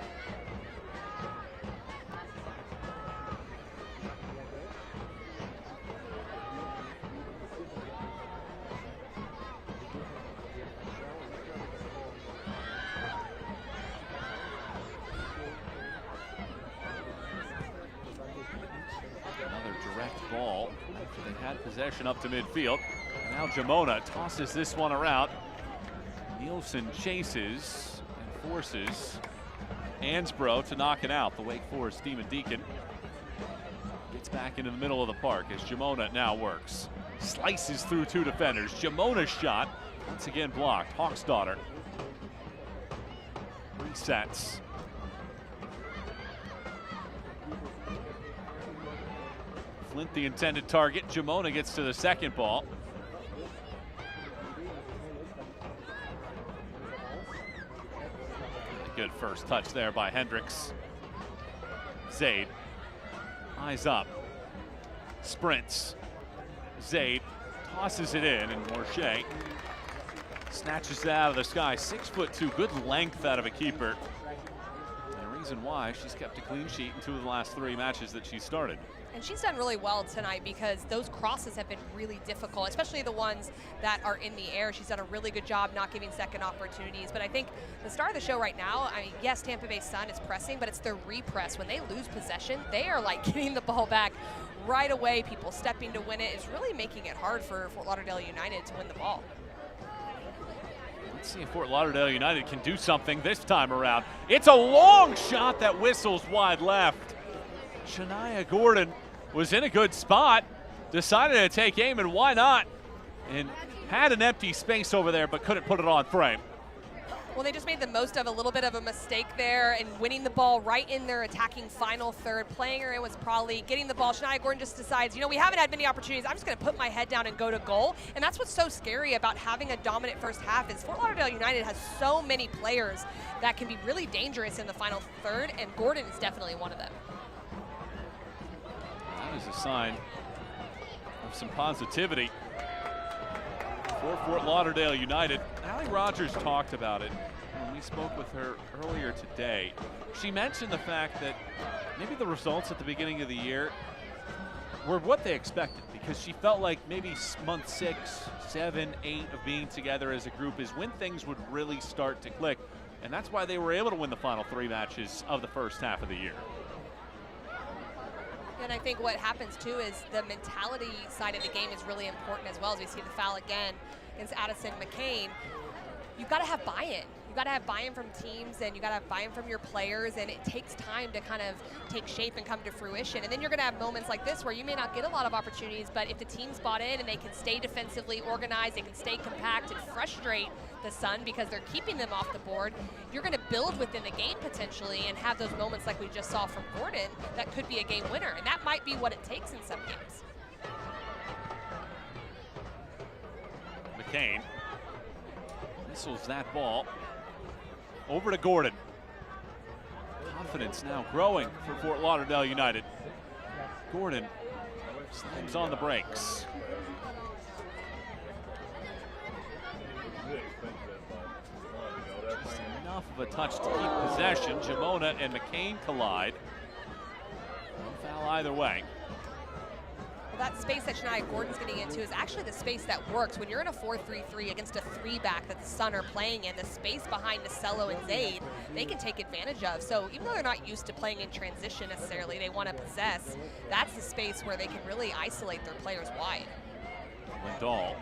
Ball after they had possession up to midfield. Now Jamona tosses this one around. Nielsen chases and forces Ansbro to knock it out. The Wake Forest Demon Deacon gets back into the middle of the park as Jamona now works. Slices through 2 defenders. Jamona's shot once again blocked. Hawk's daughter resets. Flint the intended target. Jamona gets to the second ball. A good first touch there by Hendricks. Zaid. Eyes up. Sprints. Zaid tosses it in, and Morshea snatches it out of the sky. 6'2", good length out of a keeper. And a reason why she's kept a clean sheet in 2 of the last 3 matches that she started. And she's done really well tonight because those crosses have been really difficult, especially the ones that are in the air. She's done a really good job not giving second opportunities. But I think the star of the show right now, I mean, yes, Tampa Bay Sun is pressing, but it's their repress. When they lose possession, they are like getting the ball back right away. People stepping to win it is really making it hard for Fort Lauderdale United to win the ball. Let's see if Fort Lauderdale United can do something this time around. It's a long shot that whistles wide left. Shania Gordon was in a good spot, decided to take aim, and why not? And had an empty space over there, but couldn't put it on frame. Well, they just made the most of a little bit of a mistake there and winning the ball right in their attacking final third. Playing her in was probably getting the ball. Shania Gordon just decides, you know, we haven't had many opportunities. I'm just going to put my head down and go to goal. And that's what's so scary about having a dominant first half is Fort Lauderdale United has so many players that can be really dangerous in the final third, and Gordon is definitely one of them. That is a sign of some positivity for Fort Lauderdale United. Allie Rogers talked about it when we spoke with her earlier today. She mentioned the fact that maybe the results at the beginning of the year were what they expected, because she felt like maybe month 6, 7, 8 of being together as a group is when things would really start to click. And that's why they were able to win the final 3 matches of the first half of the year. And I think what happens too is the mentality side of the game is really important as well. As we see the foul again against Addison McCain, you've got to have buy-in. You've got to have buy-in from teams, and you've got to have buy-in from your players, and it takes time to kind of take shape and come to fruition. And then you're going to have moments like this where you may not get a lot of opportunities, but if the team's bought in and they can stay defensively organized, they can stay compact and frustrate the Sun because they're keeping them off the board, you're going to build within the game potentially and have those moments like we just saw from Gordon that could be a game winner. And that might be what it takes in some games. McCain whistles that ball over to Gordon. Confidence now growing for Fort Lauderdale United. Gordon slams on the brakes. Just enough of a touch to keep possession. Jamona and McCain collide. No foul either way. That space that Shania Gordon's getting into is actually the space that works. When you're in a 4-3-3 against a 3-back that the Sun are playing in, the space behind Nacello and Zaid, they can take advantage of. So even though they're not used to playing in transition necessarily, they want to possess, that's the space where they can really isolate their players wide. Lindahl,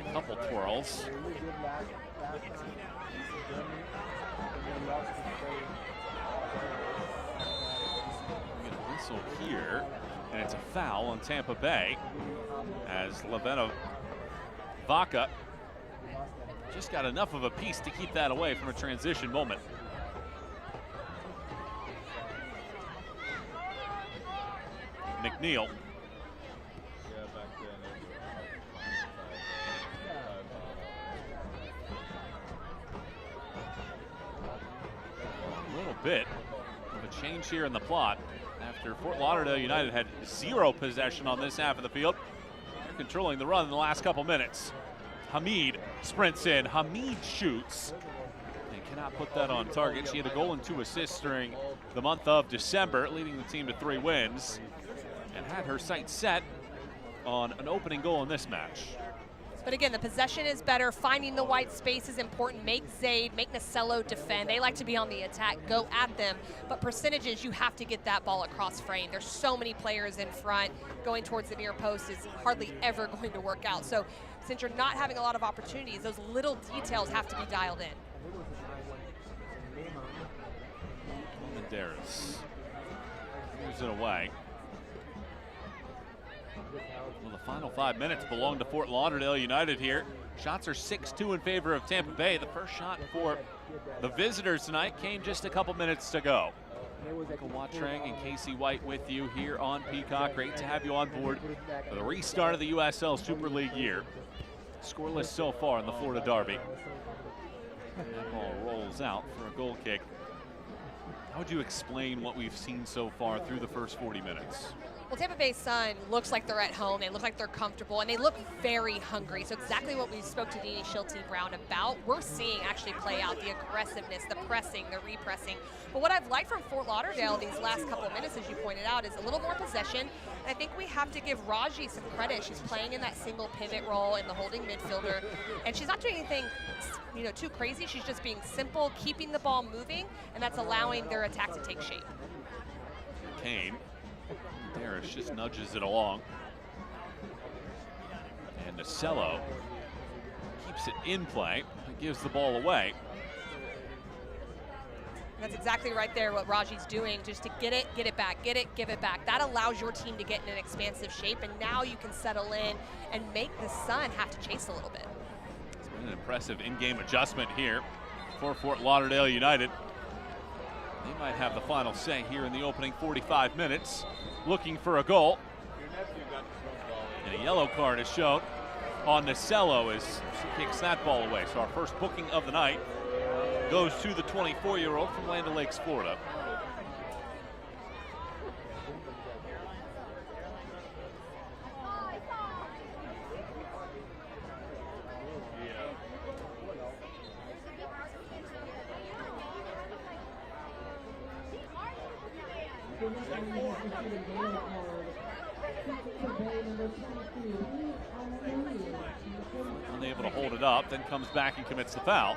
a couple twirls. Whistle here. And it's a foul on Tampa Bay as Lavena Vaca Just got enough of a piece to keep that away from a transition moment. McNeil. A little bit of a change here in the plot after Fort Lauderdale United had 0 possession on this half of the field. They're controlling the run in the last couple minutes. Hamid sprints in, Hamid shoots, and cannot put that on target. She had a goal and 2 assists during the month of December, leading the team to 3 wins, and had her sights set on an opening goal in this match. But again, the possession is better. Finding the white space is important. Make Zaid, make Nacello defend. They like to be on the attack, go at them. But percentages, you have to get that ball across frame. There's so many players in front. Going towards the near post is hardly ever going to work out. So since you're not having a lot of opportunities, those little details have to be dialed in. Menderes moves it away. Well, the final 5 minutes belong to Fort Lauderdale United here. Shots are 6-2 in favor of Tampa Bay. The first shot for the visitors tonight came just a couple minutes to go. Michael Watrang and Casey White with you here on Peacock. Great to have you on board for the restart of the USL Super League year. Scoreless so far in the Florida Derby. That ball rolls out for a goal kick. How would you explain what we've seen so far through the first 40 minutes? Well, Tampa Bay Sun looks like they're at home. They look like they're comfortable, and they look very hungry. So exactly what we spoke to Dini Schulte-Brown about, we're seeing actually play out the aggressiveness, the pressing, the repressing. But what I've liked from Fort Lauderdale these last couple of minutes, as you pointed out, is a little more possession. And I think we have to give Raji some credit. She's playing in that single pivot role in the holding midfielder, and she's not doing anything, you know, too crazy. She's just being simple, keeping the ball moving, and that's allowing their attack to take shape. Kane. Harris just nudges it along. And Nacello keeps it in play, but gives the ball away. That's exactly right there what Raji's doing, just to get it back, get it, give it back. That allows your team to get in an expansive shape, and now you can settle in and make the Sun have to chase a little bit. It's been an impressive in-game adjustment here for Fort Lauderdale United. They might have the final say here in the opening 45 minutes. Looking for a goal. And a yellow card is shown on Nacello as she kicks that ball away. So our first booking of the night goes to the 24-year-old from Land O'Lakes, Florida. Unable to hold it up, then comes back and commits the foul.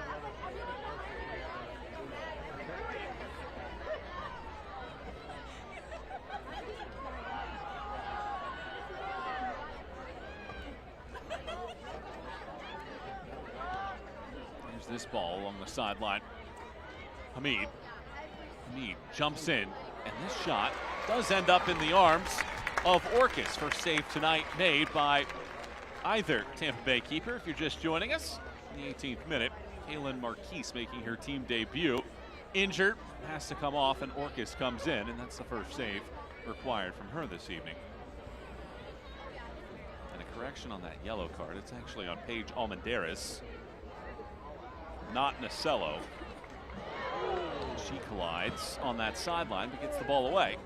There's this ball along the sideline. Hamid jumps in, and this shot does end up in the arms of Orcus. First save tonight made by either Tampa Bay keeper. If you're just joining us, in the 18th minute, Kaylin Marquise making her team debut. Injured, has to come off, and Orcus comes in, and that's the first save required from her this evening. And a correction on that yellow card. It's actually on Paige Almendares, not Nacello. She collides on that sideline, but gets the ball away.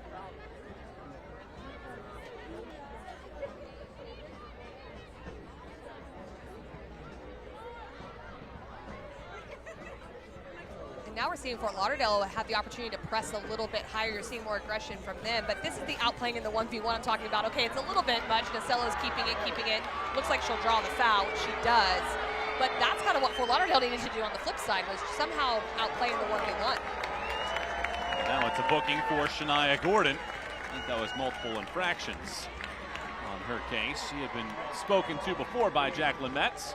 Now we're seeing Fort Lauderdale have the opportunity to press a little bit higher. You're seeing more aggression from them, but this is the outplaying in the 1v1 I'm talking about. Okay, it's a little bit much. Nacello's keeping it. Looks like she'll draw the foul, which she does. But that's kind of what Fort Lauderdale needed to do on the flip side, was somehow outplay in the 1v1. Now it's a booking for Shania Gordon. I think that was multiple infractions on her case. She had been spoken to before by Jacqueline Metz.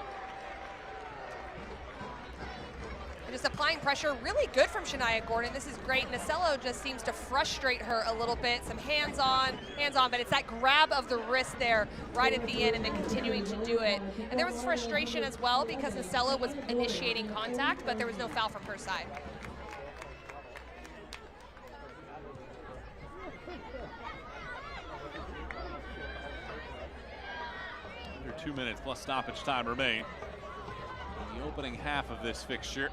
Just applying pressure, really good from Shania Gordon. This is great. Nasello just seems to frustrate her a little bit. Some hands-on, but it's that grab of the wrist there right at the end and then continuing to do it. And there was frustration as well because Nasello was initiating contact, but there was no foul from her side. Under 2 minutes plus stoppage time remain in the opening half of this fixture.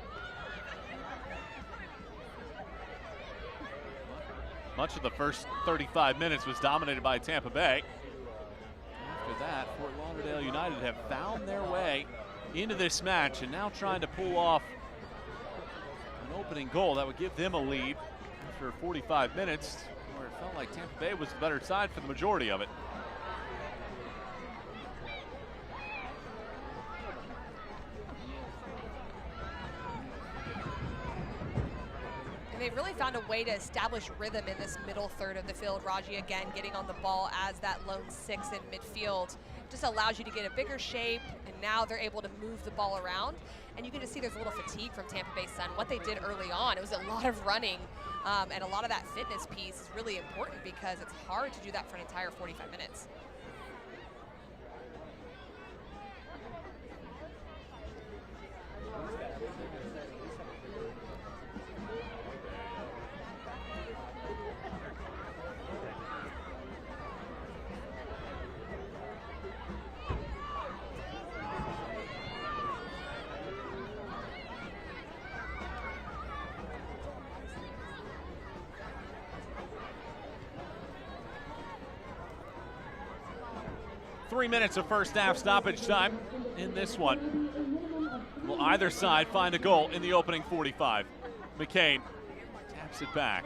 Much of the first 35 minutes was dominated by Tampa Bay. After that, Fort Lauderdale United have found their way into this match and now trying to pull off an opening goal that would give them a lead after 45 minutes, where it felt like Tampa Bay was the better side for the majority of it. They've really found a way to establish rhythm in this middle third of the field. Raji again getting on the ball as that lone 6 in midfield. Just allows you to get a bigger shape, and now they're able to move the ball around. And you can just see there's a little fatigue from Tampa Bay Sun. What they did early on, it was a lot of running, and a lot of that fitness piece is really important because it's hard to do that for an entire 45 minutes. Three minutes of first half stoppage time in this one. Will either side find a goal in the opening 45? McCain taps it back.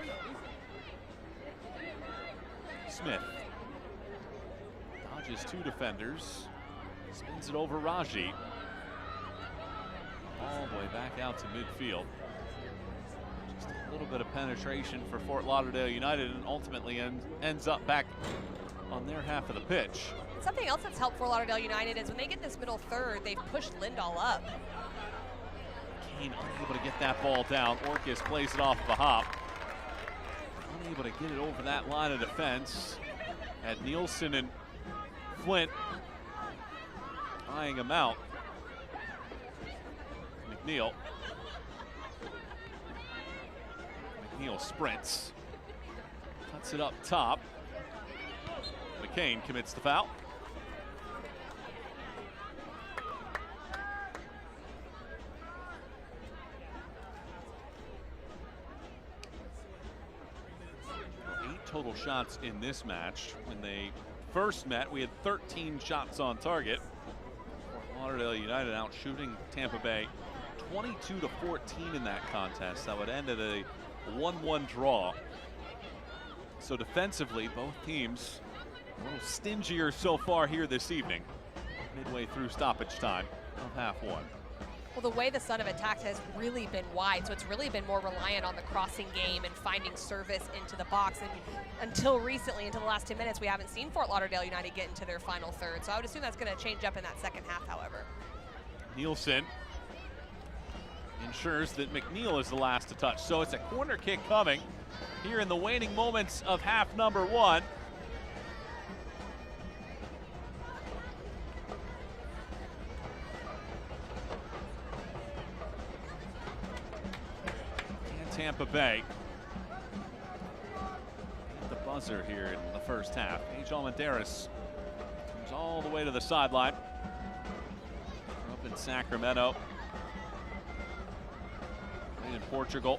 Smith dodges 2 defenders, spins it over Raji. All the way back out to midfield. Just a little bit of penetration for Fort Lauderdale United, and ultimately ends up back on their half of the pitch. Something else that's helped Fort Lauderdale United is when they get this middle third, they've pushed Lindahl up. Kane unable to get that ball down. Orkis plays it off of a hop. Unable to get it over that line of defense. Had Nielsen and Flint eyeing him out. McNeil. McNeil sprints. Cuts it up top. McCain commits the foul. Total shots in this match. When they first met, we had 13 shots on target. Lauderdale United out shooting Tampa Bay 22-14 in that contest. That would end at a 1-1 draw. So defensively, both teams a little stingier so far here this evening, midway through stoppage time of half one. Well, the way the Sun have attacked has really been wide, so it's really been more reliant on the crossing game and finding service into the box. And until recently, until the last 10 minutes, we haven't seen Fort Lauderdale United get into their final third. So I would assume that's going to change up in that second half, however. Nielsen ensures that McNeil is the last to touch. So it's a corner kick coming here in the waning moments of half number one. Tampa Bay at the buzzer here in the first half. Paige Almendares comes all the way to the sideline. Grew up in Sacramento, played in Portugal,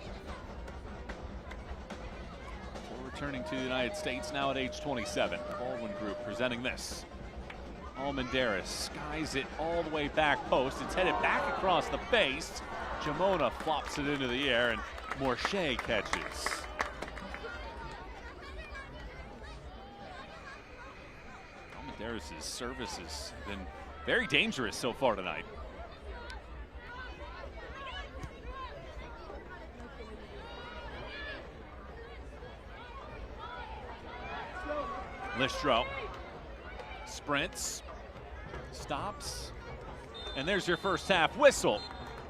before returning to the United States, now at age 27. Baldwin Group presenting this. Almendares skies it all the way back post. It's headed back across the face. Jamona flops it into the air, and Morshea catches. Almendares' services have been very dangerous so far tonight. Listro sprints, stops, and there's your first half whistle.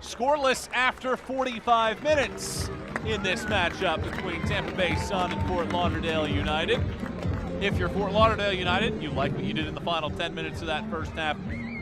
Scoreless after 45 minutes in this matchup between Tampa Bay Sun and Fort Lauderdale United. If you're Fort Lauderdale United, you like what you did in the final 10 minutes of that first half.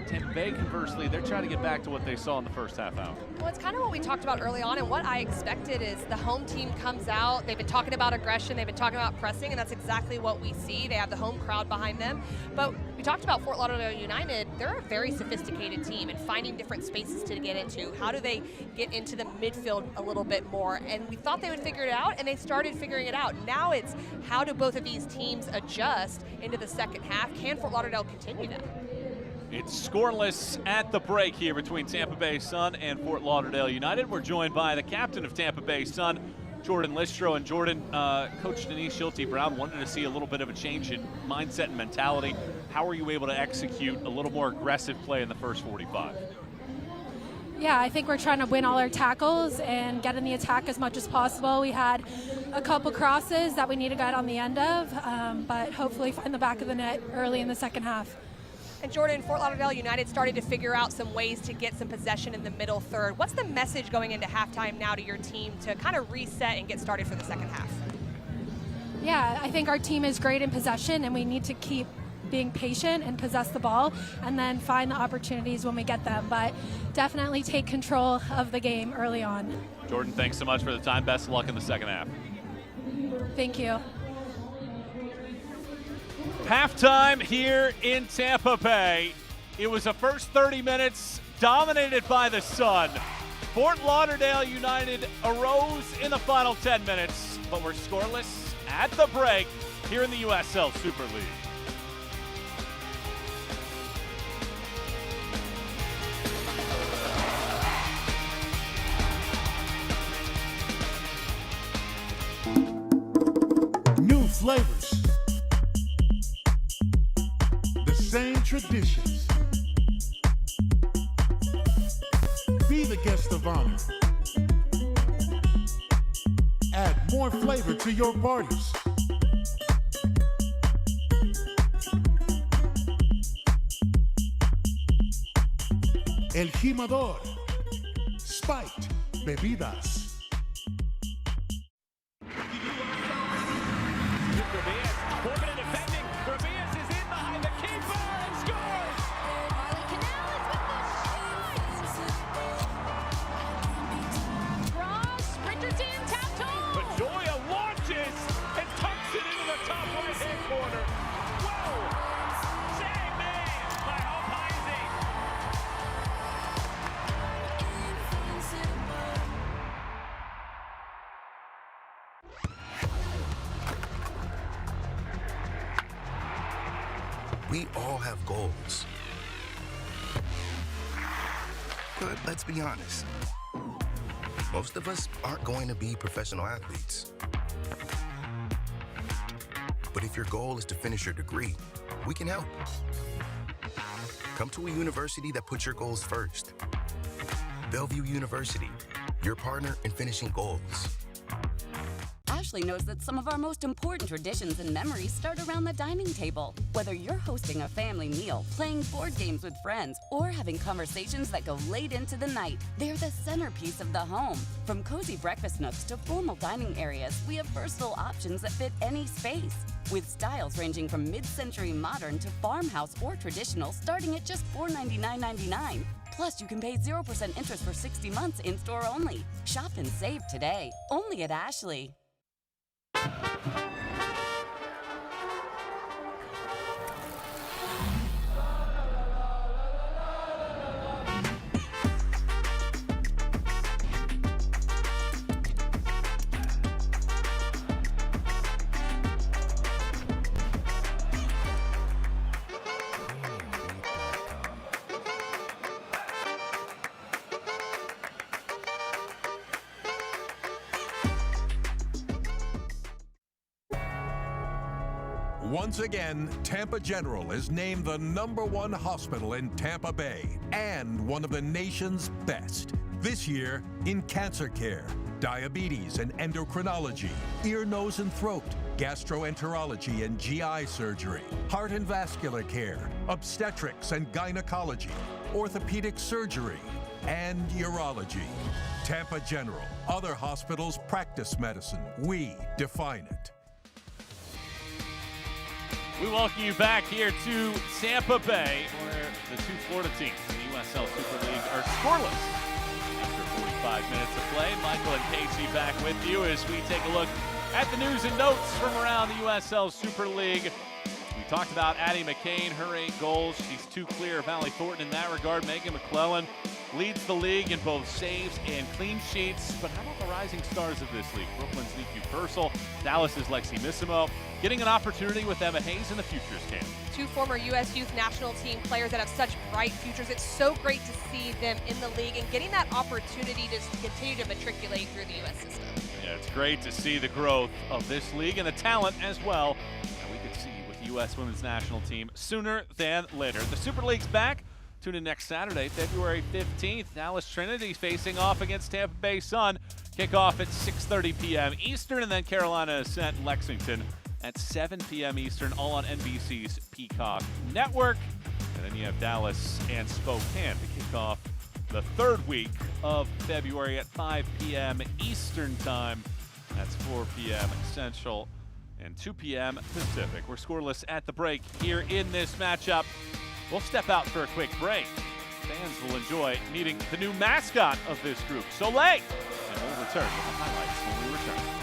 Tampa Bay, conversely, they're trying to get back to what they saw in the first half out. Well, it's kind of what we talked about early on, and what I expected is the home team comes out. They've been talking about aggression. They've been talking about pressing, and that's exactly what we see. They have the home crowd behind them. But we talked about Fort Lauderdale United. They're a very sophisticated team and finding different spaces to get into. How do they get into the midfield a little bit more? And we thought they would figure it out, and they started figuring it out. Now it's how do both of these teams adjust into the second half? Can Fort Lauderdale continue that? It's scoreless at the break here between Tampa Bay Sun and Fort Lauderdale United. We're joined by the captain of Tampa Bay Sun, Jordan Listro. And Jordan, Coach Denise Schulte-Brown wanted to see a little bit of a change in mindset and mentality. How were you able to execute a little more aggressive play in the first 45? Yeah, I think we're trying to win all our tackles and get in the attack as much as possible. We had a couple crosses that we need to get on the end of, but hopefully find the back of the net early in the second half. And Jordan, Fort Lauderdale United started to figure out some ways to get some possession in the middle third. What's the message going into halftime now to your team to kind of reset and get started for the second half? Yeah, I think our team is great in possession, and we need to keep being patient and possess the ball and then find the opportunities when we get them. But definitely take control of the game early on. Jordan, thanks so much for the time. Best of luck in the second half. Thank you. Halftime here in Tampa Bay. It was the first 30 minutes dominated by the Sun. Fort Lauderdale United arose in the final 10 minutes, but were scoreless at the break here in the USL Super League. New flavors. Same traditions. Be the guest of honor. Add more flavor to your parties. El Jimador. Spiked bebidas. We all have goals. But let's be honest. Most of us aren't going to be professional athletes. But if your goal is to finish your degree, we can help. Come to a university that puts your goals first. Bellevue University, your partner in finishing goals. Ashley knows that some of our most important traditions and memories start around the dining table. Whether you're hosting a family meal, playing board games with friends, or having conversations that go late into the night, they're the centerpiece of the home. From cozy breakfast nooks to formal dining areas, we have versatile options that fit any space. With styles ranging from mid-century modern to farmhouse or traditional, starting at just $499.99. Plus, you can pay 0% interest for 60 months in-store only. Shop and save today, only at Ashley. Once again, Tampa General is named the #1 hospital in Tampa Bay and one of the nation's best. This year in cancer care, diabetes and endocrinology, ear, nose, and throat, gastroenterology and GI surgery, heart and vascular care, obstetrics and gynecology, orthopedic surgery, and urology. Tampa General. Other hospitals practice medicine. We define it. We welcome you back here to Tampa Bay, where the two Florida teams in the USL Super League are scoreless after 45 minutes of play. Michael and Casey back with you as we take a look at the news and notes from around the USL Super League. We talked about Addie McCain, her 8 goals. She's 2 clear of Valley Thornton in that regard. Megan McClellan leads the league in both saves and clean sheets. But how about the rising stars of this league? Brooklyn's Niku Purcell, Dallas's Lexi Missimo, getting an opportunity with Emma Hayes in the Futures camp. 2 former US Youth national team players that have such bright futures. It's so great to see them in the league and getting that opportunity to continue to matriculate through the US system. Yeah, it's great to see the growth of this league and the talent as well that we could see with the U.S. women's national team sooner than later. The Super League's back. Tune in next Saturday, February 15th. Dallas Trinity facing off against Tampa Bay Sun. Kickoff at 6:30 p.m. Eastern, and then Carolina Ascent Lexington at 7 p.m. Eastern, all on NBC's Peacock Network. And then you have Dallas and Spokane to kick off the 3rd week of February at 5 p.m. Eastern Time. That's 4 p.m. Central and 2 p.m. Pacific. We're scoreless at the break here in this matchup. We'll step out for a quick break. Fans will enjoy meeting the new mascot of this group, Soleil. And we'll return with the highlights when we return.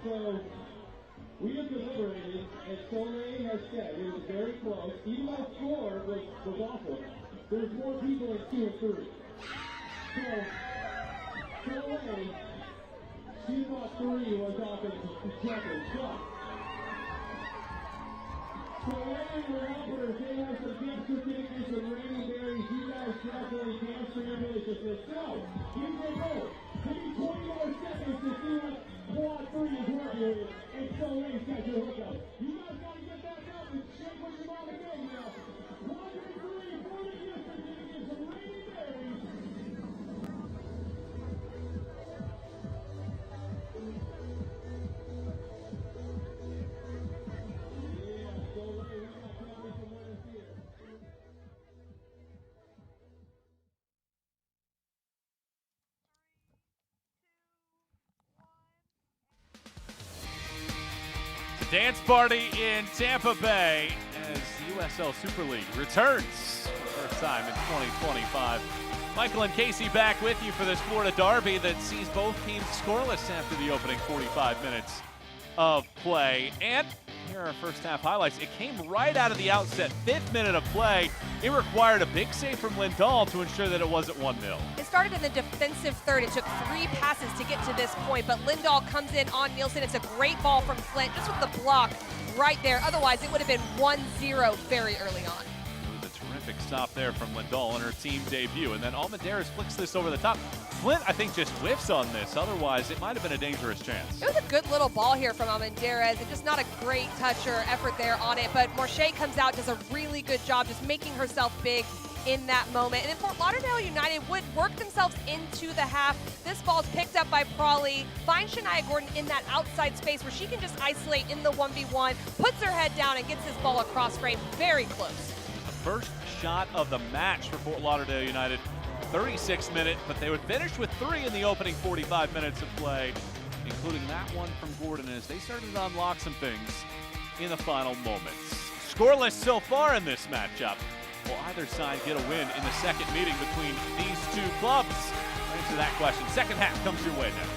So we have deliberated, and Soleil has said it was very close. Even though score was awful, there's more people in 2 and 3. So Soleil, she thought 3 was off in second shot. Soleil will offer her. They have some gift certificates and rainy berries. You guys definitely can't see your business. So, here's the goal. Give me 20 more seconds to see what quad 3 is working, and Soleil's got your hookup. You guys got to get back up and shake what your mama gave you now. 1 and 3, 40 gift certificates and rainy berries. Dance party in Tampa Bay as the USL Super League returns for the first time in 2025. Michael and Casey back with you for this Florida derby that sees both teams scoreless after the opening 45 minutes of play. And here are our first half highlights. It came right out of the outset, 5th minute of play. It required a big save from Lindahl to ensure that it wasn't 1-0. It started in the defensive third. It took 3 passes to get to this point, but Lindahl comes in on Nielsen. It's a great ball from Flint, just with the block right there. Otherwise, it would have been 1-0 very early on. It was a terrific stop there from Lindahl in her team debut. And then Almendarez flicks this over the top. Flint, I think, just whiffs on this. Otherwise, it might have been a dangerous chance. It was a good little ball here from Almendarez, and just not a great touch or effort there on it. But Morshea comes out, does a really good job just making herself big in that moment. And then Fort Lauderdale United would work themselves into the half. This ball's picked up by Prawley, finds Shania Gordon in that outside space where she can just isolate in the 1v1, puts her head down and gets this ball across frame very close. The first shot of the match for Fort Lauderdale United. 36th minute, but they would finish with 3 in the opening 45 minutes of play, including that one from Gordon as they started to unlock some things in the final moments. Scoreless so far in this matchup. Will either side get a win in the second meeting between these two clubs? Answer that question. Second half comes your way next.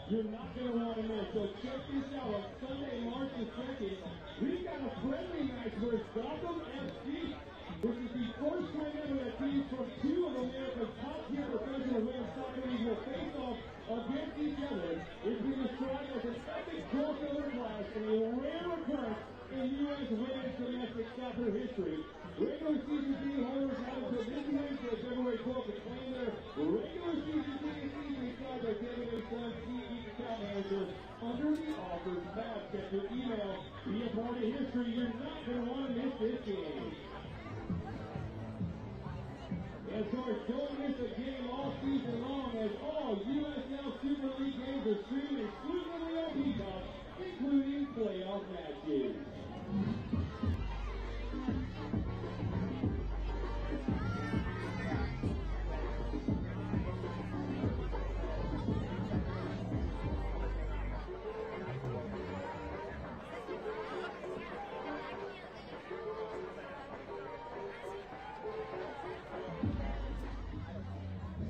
You're not going to want to miss. So check this out. On Sunday, March the 2nd, we've got a friendly match versus Gotham FC. This is the first time ever that teams from 2 of America's top-tier professional women's soccer leagues will face off against each other. It's been described as an epic crossover clash and a rare occurrence in U.S. women's domestic soccer history. Regular season ticket holders have until this Wednesday, February 12th, to claim their regular season tickets inside their David A. Sun CE account manager under the offers tab. Check your email. Be a part of history. You're not going to want to miss this game. And so don't miss a game all season long as all USL Super League games are streamed exclusively on Peacock, including playoff matches.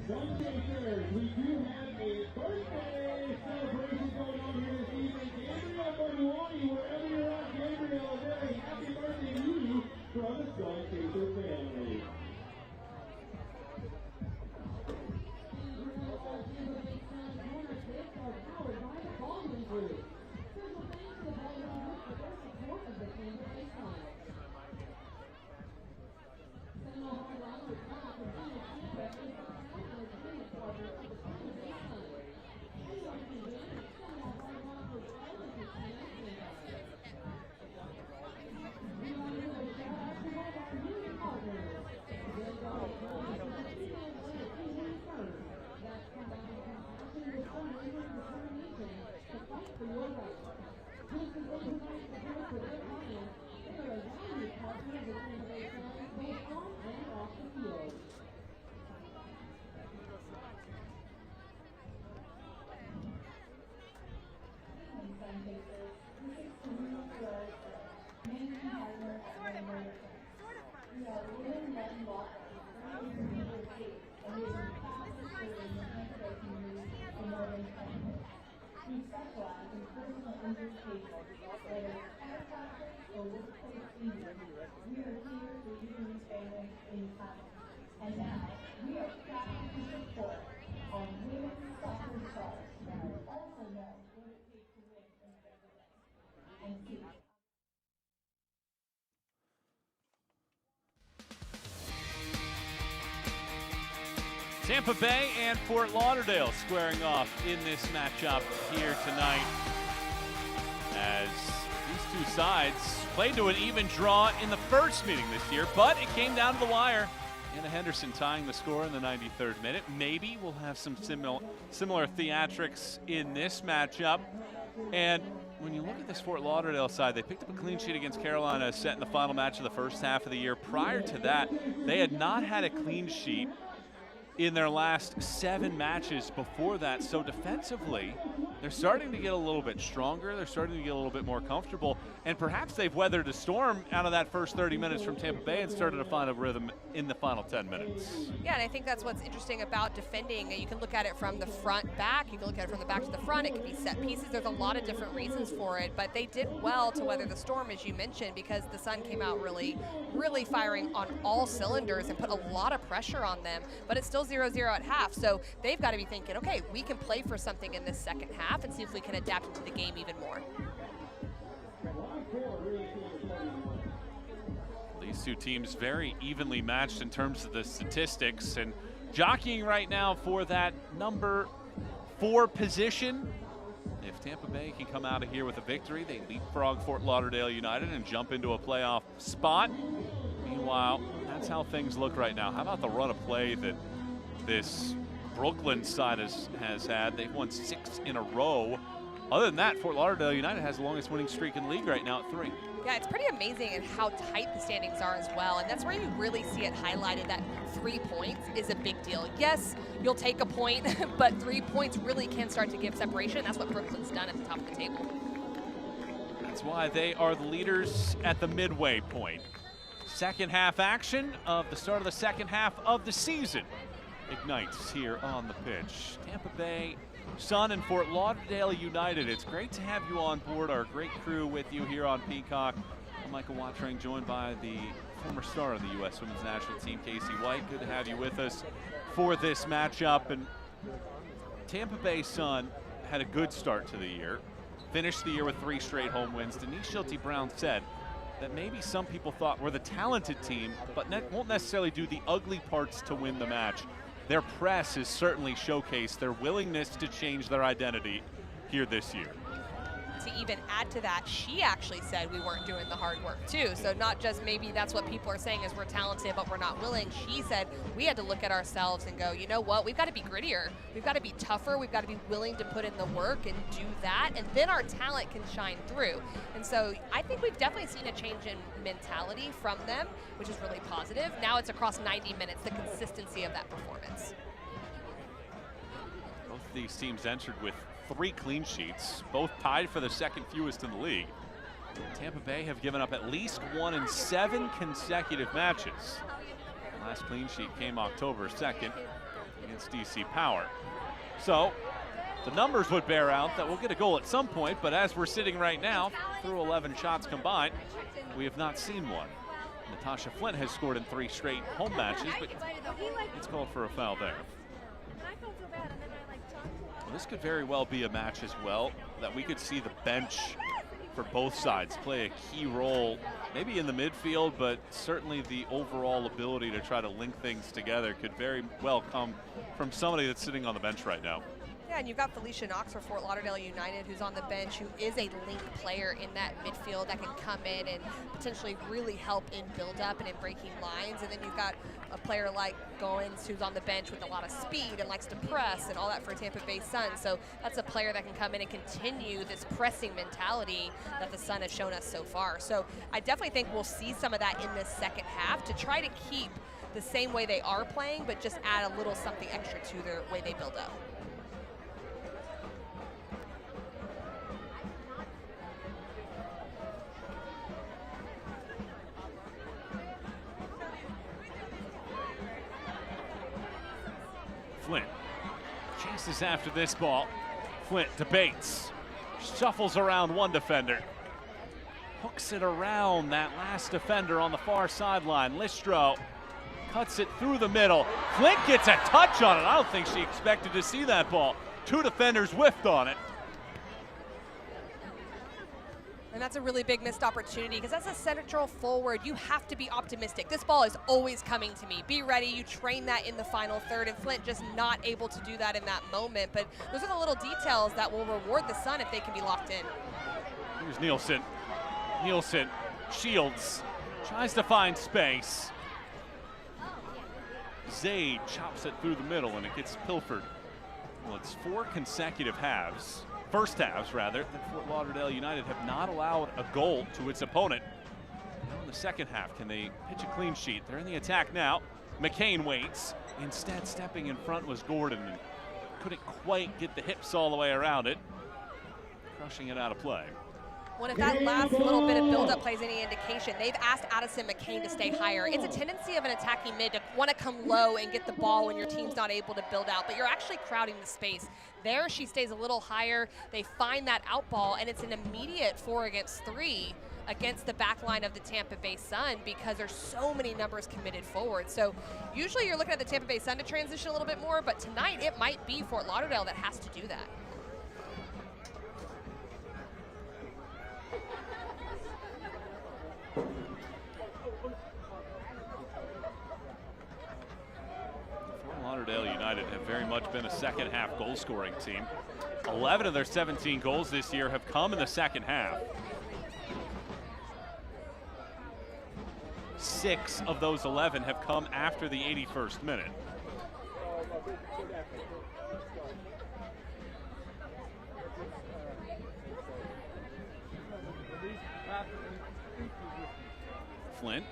Sunday third, we do have a birthday celebration going on here this evening. Gabriel Bonuani, wherever you're at, Gabriel, a very happy birthday to you from the Sun Chaser family. And now, we are proud to support our women's soccer stars who also know what it takes to win in every day. And see. Tampa Bay and Fort Lauderdale squaring off in this matchup here tonight as these two sides played to an even draw in the first meeting this year, but it came down to the wire. Anna Henderson tying the score in the 93rd minute. Maybe we'll have some similar theatrics in this matchup. And when you look at this Fort Lauderdale side, they picked up a clean sheet against Carolina set in the final match of the first half of the year. Prior to that, they had not had a clean sheet in their last 7 matches before that. So defensively, They're starting to get a little bit stronger. They're starting to get a little bit more comfortable. And perhaps they've weathered a storm out of that first 30 minutes from Tampa Bay and started to find a rhythm in the final 10 minutes. Yeah, and I think that's what's interesting about defending. You can look at it from the front back. You can look at it from the back to the front. It can be set pieces. There's a lot of different reasons for it. But they did well to weather the storm, as you mentioned, because the Sun came out really, really firing on all cylinders and put a lot of pressure on them. But it's still 0-0 at half. So they've got to be thinking, okay, we can play for something in this second half and see if we can adapt into the game even more. These two teams very evenly matched in terms of the statistics and jockeying right now for that number 4 position. If Tampa Bay can come out of here with a victory, they leapfrog Fort Lauderdale United and jump into a playoff spot. Meanwhile, that's how things look right now. How about the run of play that this Brooklyn side has had? They've won 6 in a row. Other than that, Fort Lauderdale United has the longest winning streak in the league right now at 3. Yeah, it's pretty amazing and how tight the standings are as well. And that's where you really see it highlighted that 3 points is a big deal. Yes, you'll take a point, but 3 points really can start to give separation. That's what Brooklyn's done at the top of the table. That's why they are the leaders at the midway point. Second half action of the start of the second half of the season ignites here on the pitch. Tampa Bay Sun and Fort Lauderdale United. It's great to have you on board, our great crew with you here on Peacock. I'm Michael Watring, joined by the former star of the U.S. Women's National Team, Casey White. Good to have you with us for this matchup. And Tampa Bay Sun had a good start to the year, finished the year with 3 straight home wins. Denise Schulte-Brown said that maybe some people thought we're the talented team, but won't necessarily do the ugly parts to win the match. Their press has certainly showcased their willingness to change their identity here this year. To even add to that, she actually said we weren't doing the hard work too. So not just maybe that's what people are saying is we're talented but we're not willing. She said we had to look at ourselves and go, you know what, we've got to be grittier. We've got to be tougher. We've got to be willing to put in the work and do that, and then our talent can shine through. And so I think we've definitely seen a change in mentality from them, which is really positive. Now it's across 90 minutes, the consistency of that performance. Both of these teams entered with 3 clean sheets, both tied for the second fewest in the league. Tampa Bay have given up at least 1 in 7 consecutive matches. The last clean sheet came October 2nd against DC Power. So the numbers would bear out that we'll get a goal at some point, but as we're sitting right now, through 11 shots combined, we have not seen one. Natasha Flint has scored in 3 straight home matches, but it's called for a foul there. Well, this could very well be a match as well that we could see the bench for both sides play a key role, maybe in the midfield, but certainly the overall ability to try to link things together could very well come from somebody that's sitting on the bench right now. Yeah, and you've got Felicia Knox for Fort Lauderdale United, who's on the bench, who is a link player in that midfield that can come in and potentially really help in build-up and in breaking lines. And then you've got a player like Goins, who's on the bench with a lot of speed and likes to press and all that for Tampa Bay Sun. So that's a player that can come in and continue this pressing mentality that the Sun has shown us so far. So I definitely think we'll see some of that in this second half to try to keep the same way they are playing, but just add a little something extra to their way they build up. Flint chases after this ball. Flint debates, shuffles around one defender, hooks it around that last defender on the far sideline. Listro cuts it through the middle. Flint gets a touch on it. I don't think she expected to see that ball. 2 defenders whiffed on it. And that's a really big missed opportunity because as a central forward, you have to be optimistic. This ball is always coming to me. Be ready. You train that in the final third, and Flint just not able to do that in that moment. But those are the little details that will reward the Sun if they can be locked in. Here's Nielsen. Nielsen shields, tries to find space. Zaid chops it through the middle, and it gets pilfered. Well, it's 4 consecutive halves. First halves, rather, that Fort Lauderdale United have not allowed a goal to its opponent. Now in the second half, can they pitch a clean sheet? They're in the attack now. McCain waits. Instead, stepping in front was Gordon. Couldn't quite get the hips all the way around it. brushing it out of play. Well, if that last little bit of build-up plays any indication, they've asked Addison McCain to stay higher. It's a tendency of an attacking mid to want to come low and get the ball when your team's not able to build out, but you're actually crowding the space. There, she stays a little higher. They find that out ball, and it's an immediate 4 against 3 against the back line of the Tampa Bay Sun because there's so many numbers committed forward. So usually you're looking at the Tampa Bay Sun to transition a little bit more, but tonight it might be Fort Lauderdale that has to do that. Lauderdale United have very much been a second half goal scoring team. 11 of their 17 goals this year have come in the second half. 6 of those 11 have come after the 81st minute. Flint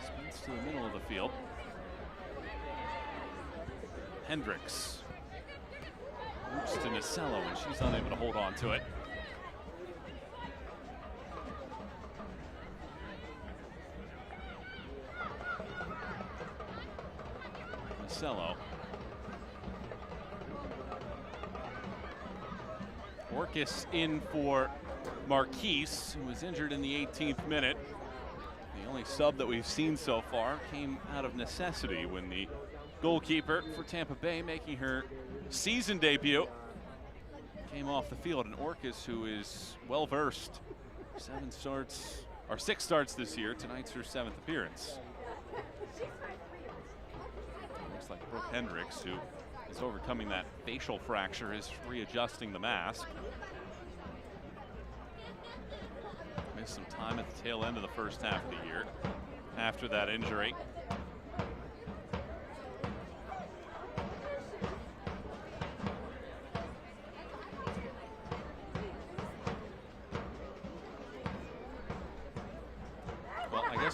spins to the middle of the field. Hendricks moves to Nasello, and she's unable to hold on to it. Nasello. Orcus in for Marquise, who was injured in the 18th minute. The only sub that we've seen so far came out of necessity when the goalkeeper for Tampa Bay, making her season debut, came off the field. And Orcus, who is well versed, 6 starts this year. Tonight's her 7th appearance. Looks like Brooke Hendricks, who is overcoming that facial fracture, is readjusting the mask. Missed some time at the tail end of the first half of the year after that injury.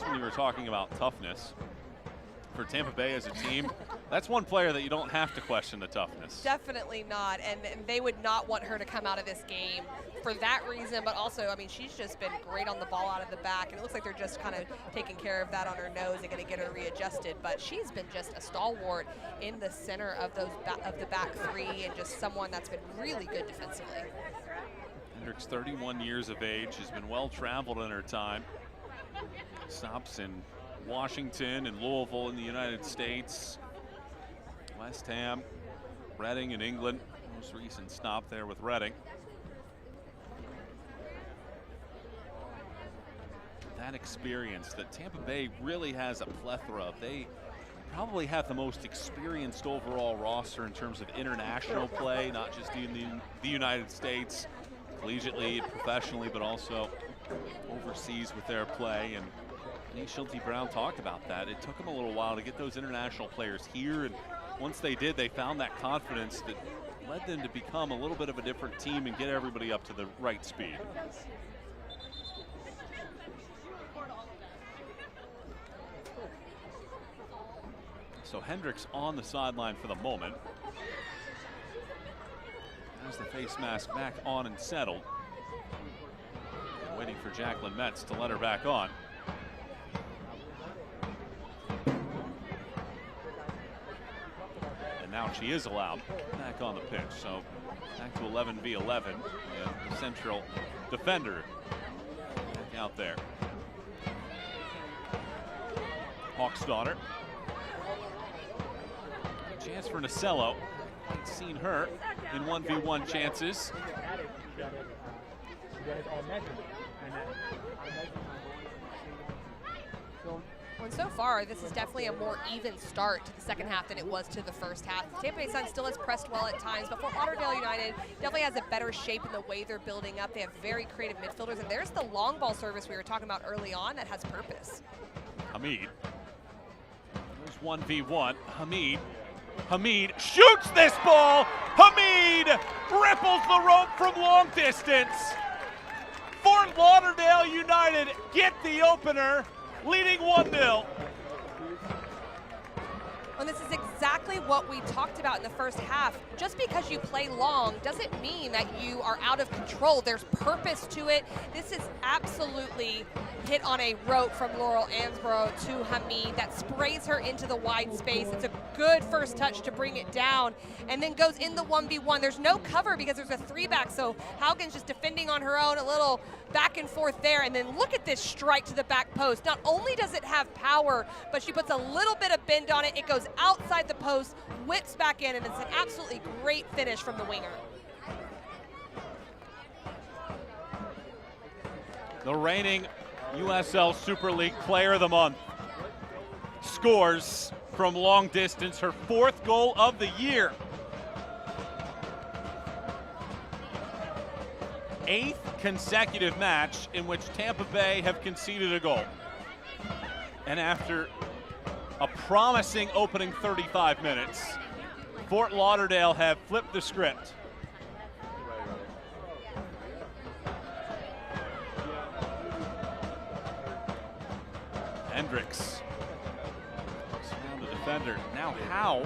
When you were talking about toughness for Tampa Bay as a team, that's one player that you don't have to question the toughness. Definitely not, and they would not want her to come out of this game for that reason, but also, I mean, she's just been great on the ball out of the back, and it looks like they're just kind of taking care of that on her nose and going to get her readjusted, but she's been just a stalwart in the center of the back three and just someone that's been really good defensively. Hendricks, 31 years of age, has been well traveled in her time. Stops in Washington and Louisville in the United States, West Ham, Reading in England. Most recent stop there with Reading. That experience that Tampa Bay really has a plethora of. They probably have the most experienced overall roster in terms of international play, not just in the United States, collegiately, professionally, but also overseas with their play. And Denise Schulte-Brown talked about that. It took them a little while to get those international players here, and once they did, they found that confidence that led them to become a little bit of a different team and get everybody up to the right speed. So Hendricks on the sideline for the moment. Has the face mask back on and settled. Waiting for Jacqueline Metz to let her back on. And now she is allowed back on the pitch. So back to 11v11. And the central defender back out there. Hawk's daughter. Chance for Nasello. I've seen her in 1v1 chances. Well, so far, this is definitely a more even start to the second half than it was to the first half. Tampa Bay Sun still has pressed well at times, but Fort Lauderdale United definitely has a better shape in the way they're building up. They have very creative midfielders, and there's the long ball service we were talking about early on that has purpose. Hamid. There's 1v1. Hamid shoots this ball. Hamid ripples the rope from long distance. Fort Lauderdale United get the opener, leading 1-0. And this is exactly exactly what we talked about in the first half. Just because you play long doesn't mean that you are out of control. There's purpose to it. This is absolutely hit on a rope from Laurel Ansbro to Hamid that sprays her into the wide space. It's a good first touch to bring it down and then goes in the 1v1. There's no cover because there's a 3-back, so Haugen's just defending on her own, a little back and forth there, and then look at this strike to the back post. Not only does it have power, but she puts a little bit of bend on it. It goes outside the post, whips back in, and it's an absolutely great finish from the winger. The reigning USL Super League Player of the Month scores from long distance, her 4th goal of the year. 8th consecutive match in which Tampa Bay have conceded a goal. And after a promising opening 35 minutes, Fort Lauderdale have flipped the script. Hendricks around the defender. Now how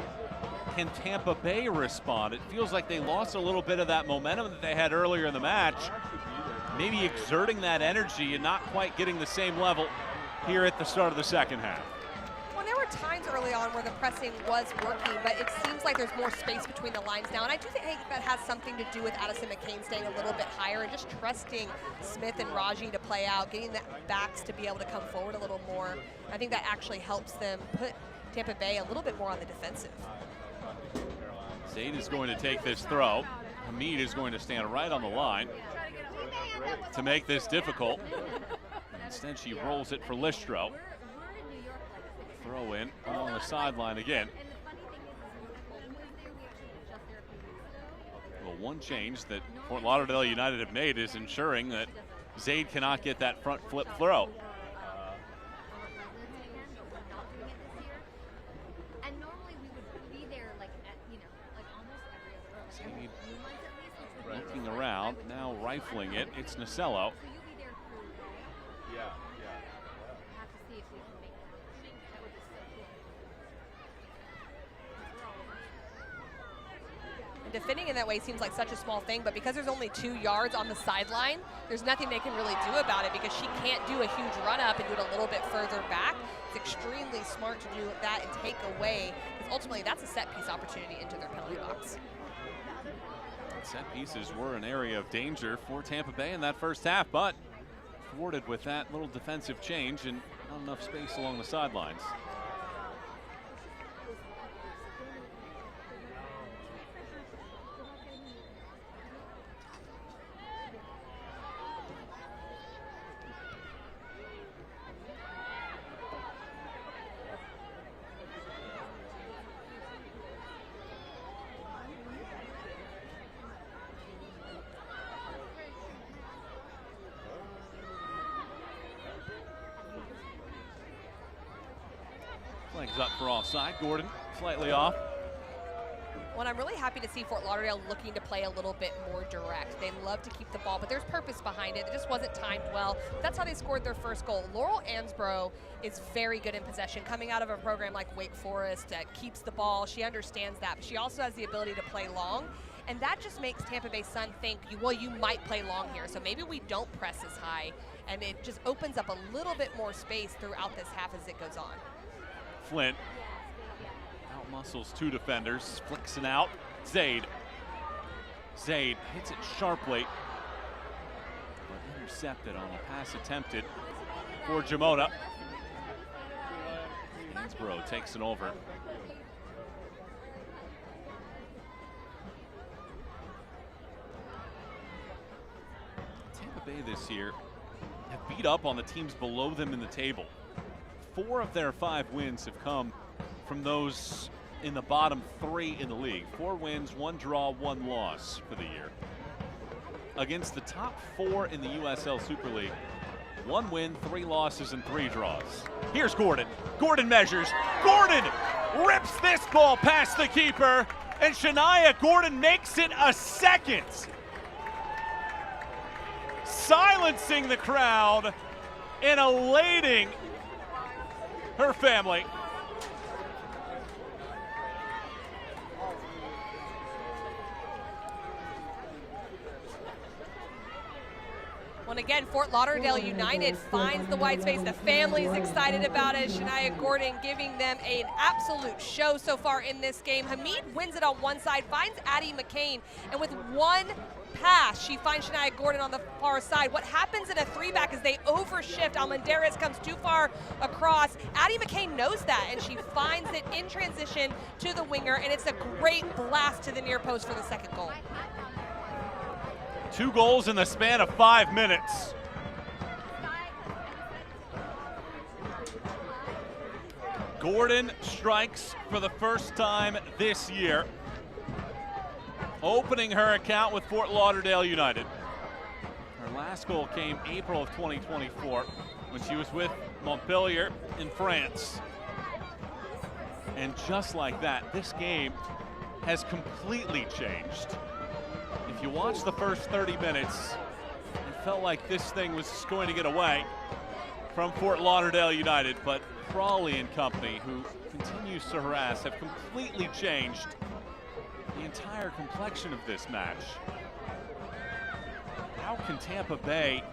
can Tampa Bay respond? It feels like they lost a little bit of that momentum that they had earlier in the match. Maybe exerting that energy and not quite getting the same level here at the start of the second half. Well, there were times early on where the pressing was working, but it seems like there's more space between the lines now. And I do think that has something to do with Addison McCain staying a little bit higher and just trusting Smith and Raji to play out, getting the backs to be able to come forward a little more. I think that actually helps them put Tampa Bay a little bit more on the defensive. Zaid is going to take this throw. Hamid is going to stand right on the line to make this difficult. Instead, she rolls it for Listro. Throw in along the sideline again. Well, one change that Fort Lauderdale United have made is ensuring that Zaid cannot get that front flip throw. Looking around, now rifling it, it's Nasello. And defending in that way seems like such a small thing, but because there's only 2 yards on the sideline, there's nothing they can really do about it because she can't do a huge run up and do it a little bit further back. It's extremely smart to do that and take away, because ultimately that's a set piece opportunity into their penalty box. Set pieces were an area of danger for Tampa Bay in that first half, but thwarted with that little defensive change and not enough space along the sidelines. Flags up for offside. Gordon slightly off. Well, I'm really happy to see Fort Lauderdale looking to play a little bit more direct. They love to keep the ball, but there's purpose behind it. It just wasn't timed well. That's how they scored their first goal. Laurel Ansbro is very good in possession, coming out of a program like Wake Forest that keeps the ball. She understands that, but she also has the ability to play long. And that just makes Tampa Bay Sun think, well, you might play long here, so maybe we don't press as high. And it just opens up a little bit more space throughout this half as it goes on. Flint out-muscles 2 defenders, flicks it out. Zaid hits it sharply, but intercepted on the pass attempted for Jamota. Ansbro takes it over. Tampa Bay this year have beat up on the teams below them in the table. 4 of their 5 wins have come from those in the bottom 3 in the league. 4 wins, 1 draw, 1 loss for the year. Against the top 4 in the USL Super League, 1 win, 3 losses, and 3 draws. Here's Gordon. Gordon measures. Gordon rips this ball past the keeper, and Shania Gordon makes it a second. Silencing the crowd and elating her family. And again, Fort Lauderdale United finds the wide space. The family's excited about it. Shania Gordon giving them an absolute show so far in this game. Hamid wins it on one side, finds Addie McCain, and with one pass, she finds Shania Gordon on the far side. What happens in a 3-back is they overshift. Almendarez comes too far across. Addie McCain knows that, and she finds it in transition to the winger, and it's a great blast to the near post for the second goal. 2 goals in the span of 5 minutes. Gordon strikes for the first time this year, opening her account with Fort Lauderdale United. Her last goal came April of 2024 when she was with Montpellier in France. And just like that, this game has completely changed. If you watch the first 30 minutes, it felt like this thing was going to get away from Fort Lauderdale United, but Crawley and company, who continues to harass, have completely changed the entire complexion of this match. How can Tampa Bay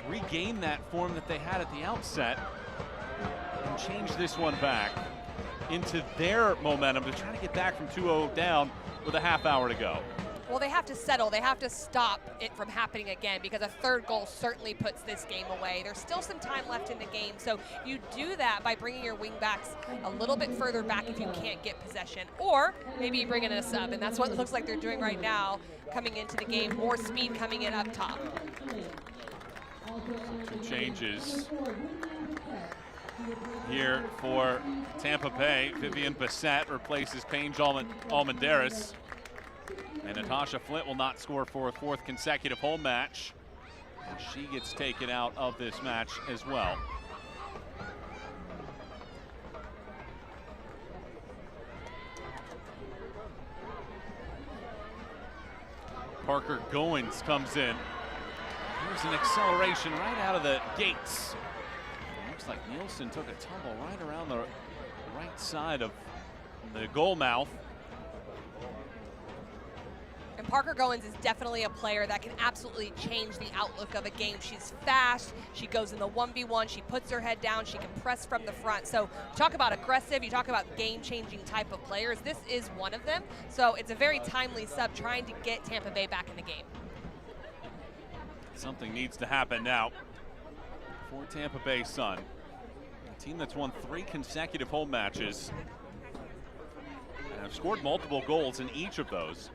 regain that form that they had at the outset and change this one back into their momentum to try to get back from 2-0 down with a half hour to go? Well, they have to settle. They have to stop it from happening again, because a third goal certainly puts this game away. There's still some time left in the game, so you do that by bringing your wing backs a little bit further back if you can't get possession, or maybe you bring in a sub, and that's what it looks like they're doing right now coming into the game. More speed coming in up top. Some changes here for Tampa Bay. Vivian Bissett replaces Paige Almendarez. And Natasha Flint will not score for a 4th consecutive home match. And she gets taken out of this match as well. Parker Goins comes in. Here's an acceleration right out of the gates. Looks like Nielsen took a tumble right around the right side of the goal mouth. And Parker Goins is definitely a player that can absolutely change the outlook of a game. She's fast, she goes in the 1v1, she puts her head down, she can press from the front. So you talk about aggressive, you talk about game-changing type of players. This is one of them. So it's a very timely sub trying to get Tampa Bay back in the game. Something needs to happen now for Tampa Bay Sun, a team that's won 3 consecutive home matches and have scored multiple goals in each of those.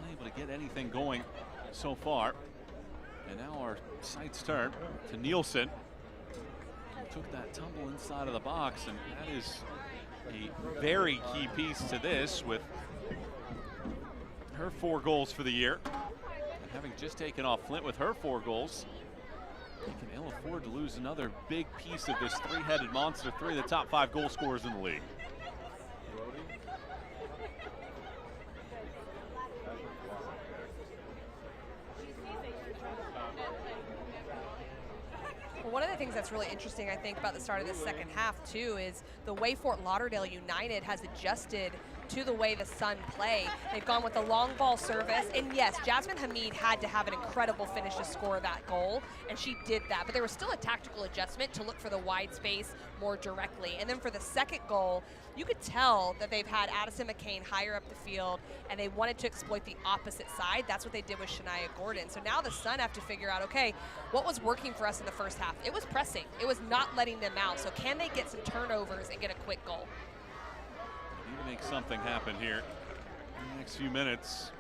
Unable to get anything going so far. And now our sights turn to Nielsen, who took that tumble inside of the box, and that is a very key piece to this, with her 4 goals for the year. And having just taken off Flint with her 4 goals, he can ill afford to lose another big piece of this 3-headed monster, 3 of the top 5 goal scorers in the league. One of the things that's really interesting, I think, about the start of this second half, too, is the way Fort Lauderdale United has adjusted to the way the Sun play. They've gone with a long ball service, and yes, Jasmine Hamid had to have an incredible finish to score that goal, and she did that, but there was still a tactical adjustment to look for the wide space more directly. And then for the second goal, you could tell that they've had Addison McCain higher up the field, and they wanted to exploit the opposite side. That's what they did with Shania Gordon. So now the Sun have to figure out, okay, what was working for us in the first half? It was pressing. It was not letting them out. So can they get some turnovers and get a quick goal? Need to make something happen here in the next few minutes.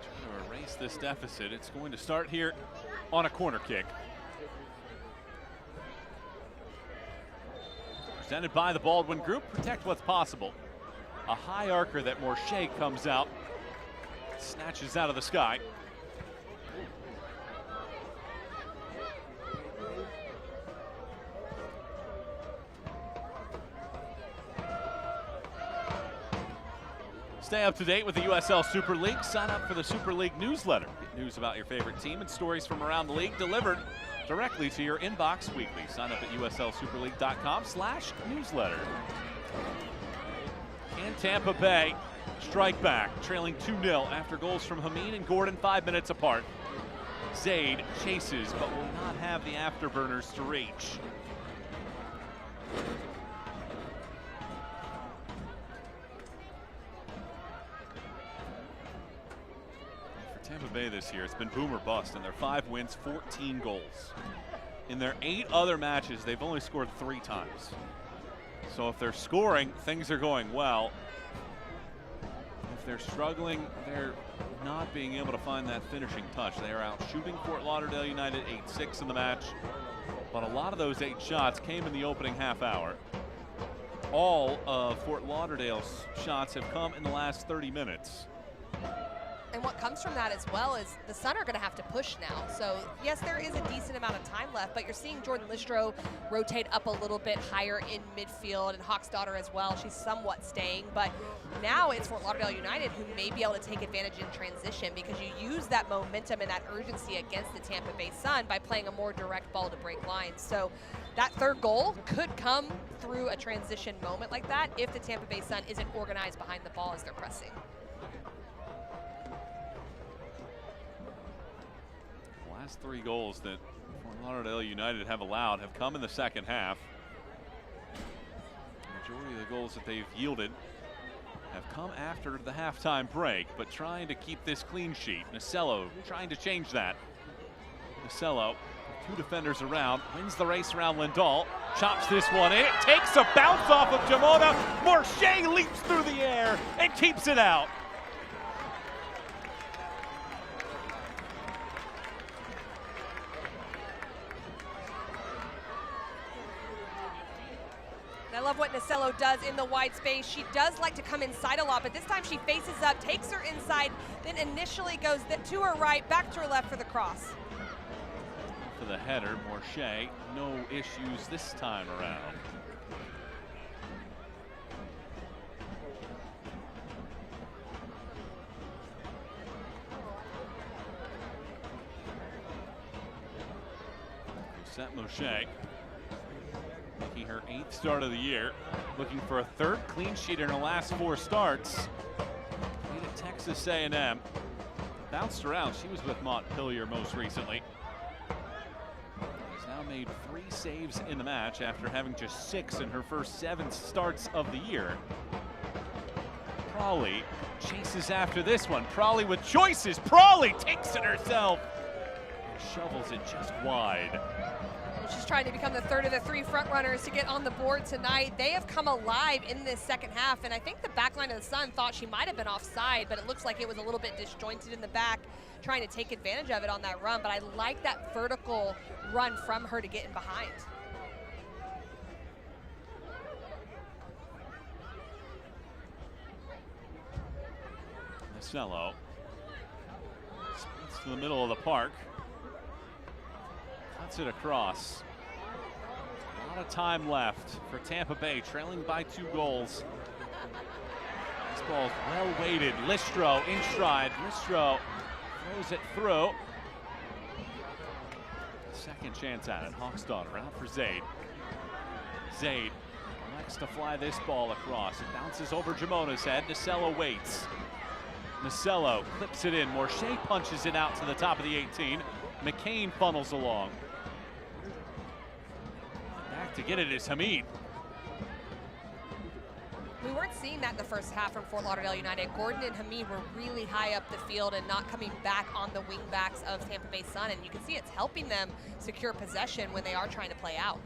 Trying to erase this deficit. It's going to start here on a corner kick. Presented by the Baldwin Group. Protect what's possible. A high arcer that Morche comes out, snatches out of the sky. Stay up to date with the USL Super League. Sign up for the Super League newsletter. Get news about your favorite team and stories from around the league delivered directly to your inbox weekly. Sign up at uslsuperleague.com/newsletter. Can Tampa Bay strike back, trailing 2-0 after goals from Hamid and Gordon 5 minutes apart? Zaid chases, but will not have the afterburners to reach. For Tampa Bay this year, it's been boom or bust, and their 5 wins, 14 goals. In their 8 other matches, they've only scored 3 times. So if they're scoring, things are going well. If they're struggling, they're not being able to find that finishing touch. They are out shooting Fort Lauderdale United 8-6 in the match, but a lot of those 8 shots came in the opening half hour. All of Fort Lauderdale's shots have come in the last 30 minutes. And what comes from that as well is the Sun are going to have to push now. So yes, there is a decent amount of time left, but you're seeing Jordan Listro rotate up a little bit higher in midfield, and Hawksdaughter as well. She's somewhat staying, but now it's Fort Lauderdale United who may be able to take advantage in transition, because you use that momentum and that urgency against the Tampa Bay Sun by playing a more direct ball to break lines. So that 3rd goal could come through a transition moment like that if the Tampa Bay Sun isn't organized behind the ball as they're pressing. Last 3 goals that Fort Lauderdale United have allowed have come in the second half. The majority of the goals that they've yielded have come after the halftime break, but trying to keep this clean sheet. Nasello trying to change that. Nasello, 2 defenders around, wins the race around Lindahl, chops this one in, takes a bounce off of Jamona. Morshea leaps through the air and keeps it out. And I love what Nasello does in the wide space. She does like to come inside a lot, but this time she faces up, takes her inside, then initially goes to her right, back to her left for the cross. For the header, Morshea, no issues this time around. Set Morshea, making her 8th start of the year, looking for a 3rd clean sheet in her last 4 starts. Played at Texas A&M, bounced around. She was with Montpelier most recently. Has now made 3 saves in the match after having just 6 in her first 7 starts of the year. Prawley chases after this one. Prawley with choices. Prawley takes it herself and shovels it just wide. She's trying to become the 3rd of the 3 front runners to get on the board tonight. They have come alive in this second half, and I think the back line of the Sun thought she might have been offside, but it looks like it was a little bit disjointed in the back, trying to take advantage of it on that run. But I like that vertical run from her to get in behind. Nasello sprints to the middle of the park. Cuts it across. A lot of time left for Tampa Bay, trailing by 2 goals. This ball's well weighted. Listro in stride. Listro throws it through. Second chance at it. Hawksdaughter out for Zaid. Zaid likes to fly this ball across. It bounces over Jamona's head. Nasello waits. Nasello clips it in. Morshea punches it out to the top of the 18. McCain funnels along. Back to get it is Hamid. We weren't seeing that in the first half from Fort Lauderdale United. Gordon and Hamid were really high up the field and not coming back on the wing backs of Tampa Bay Sun, and you can see it's helping them secure possession when they are trying to play out.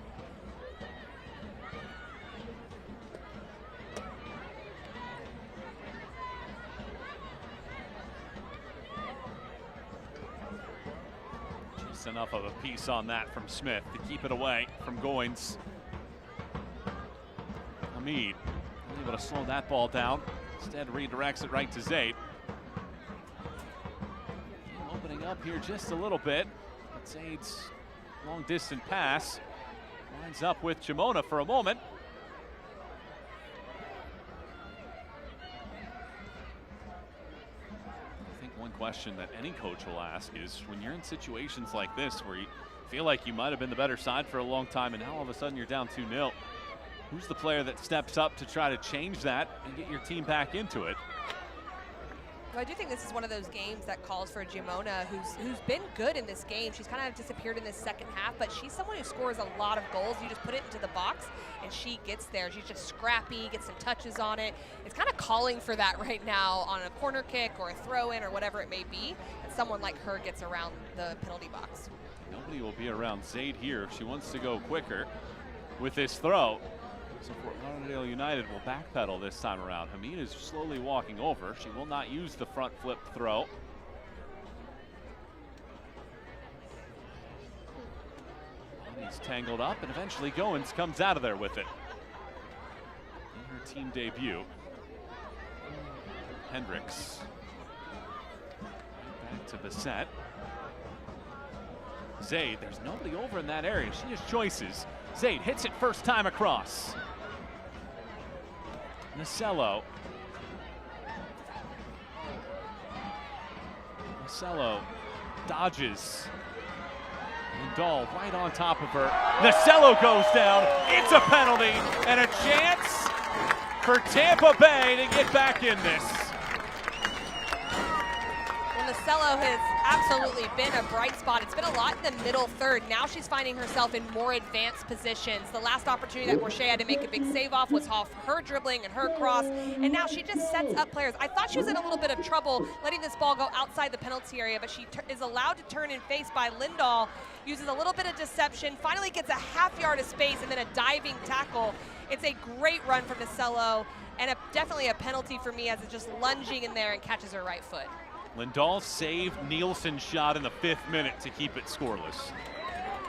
Just enough of a piece on that from Smith to keep it away from Goins. Hamid able to slow that ball down. Instead redirects it right to Zaid. Opening up here just a little bit. But Zaid's long distance pass lines up with Jamona for a moment. I think one question that any coach will ask is, when you're in situations like this where you feel like you might have been the better side for a long time and now all of a sudden you're down 2-0, who's the player that steps up to try to change that and get your team back into it? Well, I do think this is one of those games that calls for Gimona, who's been good in this game. She's kind of disappeared in this second half, but she's someone who scores a lot of goals. You just put it into the box, and she gets there. She's just scrappy, gets some touches on it. It's kind of calling for that right now on a corner kick or a throw-in or whatever it may be, and someone like her gets around the penalty box. Nobody will be around Zaid here if she wants to go quicker with this throw. So Fort Lauderdale United will backpedal this time around. Hamid is slowly walking over. She will not use the front flip throw. He's tangled up, and eventually Goins comes out of there with it. In her team debut. Hendricks. Back to Bissett. Zaid, there's nobody over in that area. She has choices. Zaid hits it first time across. Nacello. Nacello dodges. Dahl right on top of her. Nacello goes down. It's a penalty and a chance for Tampa Bay to get back in this. Well, Nacello has absolutely been a bright spot. It's been a lot in the middle third. Now she's finding herself in more advanced positions. The last opportunity that Morshea had to make a big save off was off her dribbling and her cross, and now she just sets up players. I thought she was in a little bit of trouble letting this ball go outside the penalty area, but she is allowed to turn and face by Lindahl, uses a little bit of deception, finally gets a half yard of space and then a diving tackle. It's a great run from Nacello, and definitely a penalty for me as it's just lunging in there and catches her right foot. Lindahl saved Nielsen's shot in the 5th minute to keep it scoreless.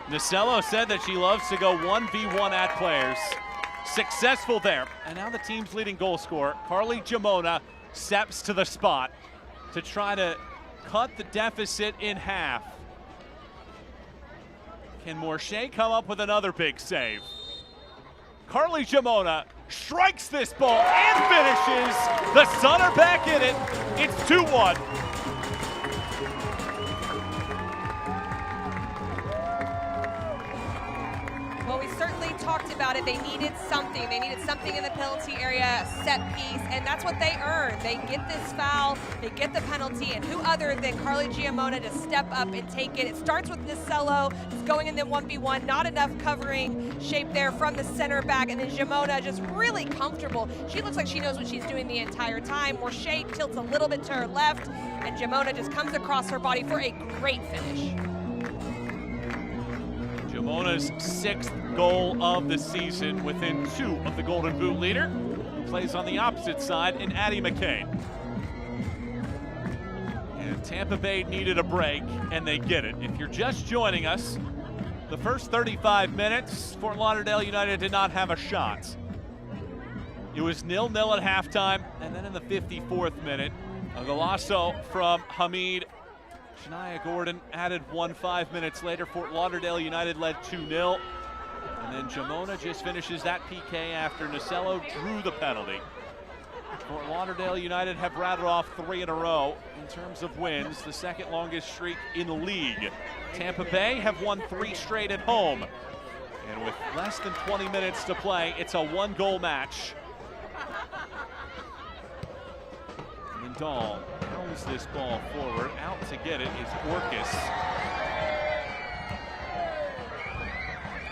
Nacello said that she loves to go 1v1 at players. Successful there. And now the team's leading goal scorer, Carly Gimona, steps to the spot to try to cut the deficit in half. Can Morshea come up with another big save? Carly Gimona strikes this ball and finishes. The Sun are back in it. It's 2-1. Well, we certainly talked about it. They needed something. They needed something in the penalty area, set piece, and that's what they earned. They get this foul, they get the penalty, and who other than Carly Gimona to step up and take it. It starts with Nacello, just going in them 1v1, not enough covering shape there from the center back, and then Gimona just really comfortable. She looks like she knows what she's doing the entire time. Morshea tilts a little bit to her left, and Gimona just comes across her body for a great finish. Gimona's 6th goal of the season, within 2 of the Golden Boot leader, who plays on the opposite side in Addie McCain. And Tampa Bay needed a break, and they get it. If you're just joining us, the first 35 minutes, Fort Lauderdale United did not have a shot. It was 0-0 at halftime, and then in the 54th minute, a golazo from Hamid. Shania Gordon added 1 5 minutes later. Fort Lauderdale United led 2-0. And then Gimona just finishes that PK after Nacello drew the penalty. Fort Lauderdale United have rattled off 3 in a row in terms of wins, the 2nd longest streak in the league. Tampa Bay have won 3 straight at home. And with less than 20 minutes to play, it's a 1-goal match. Dahl pounds this ball forward. Out to get it is Orcus.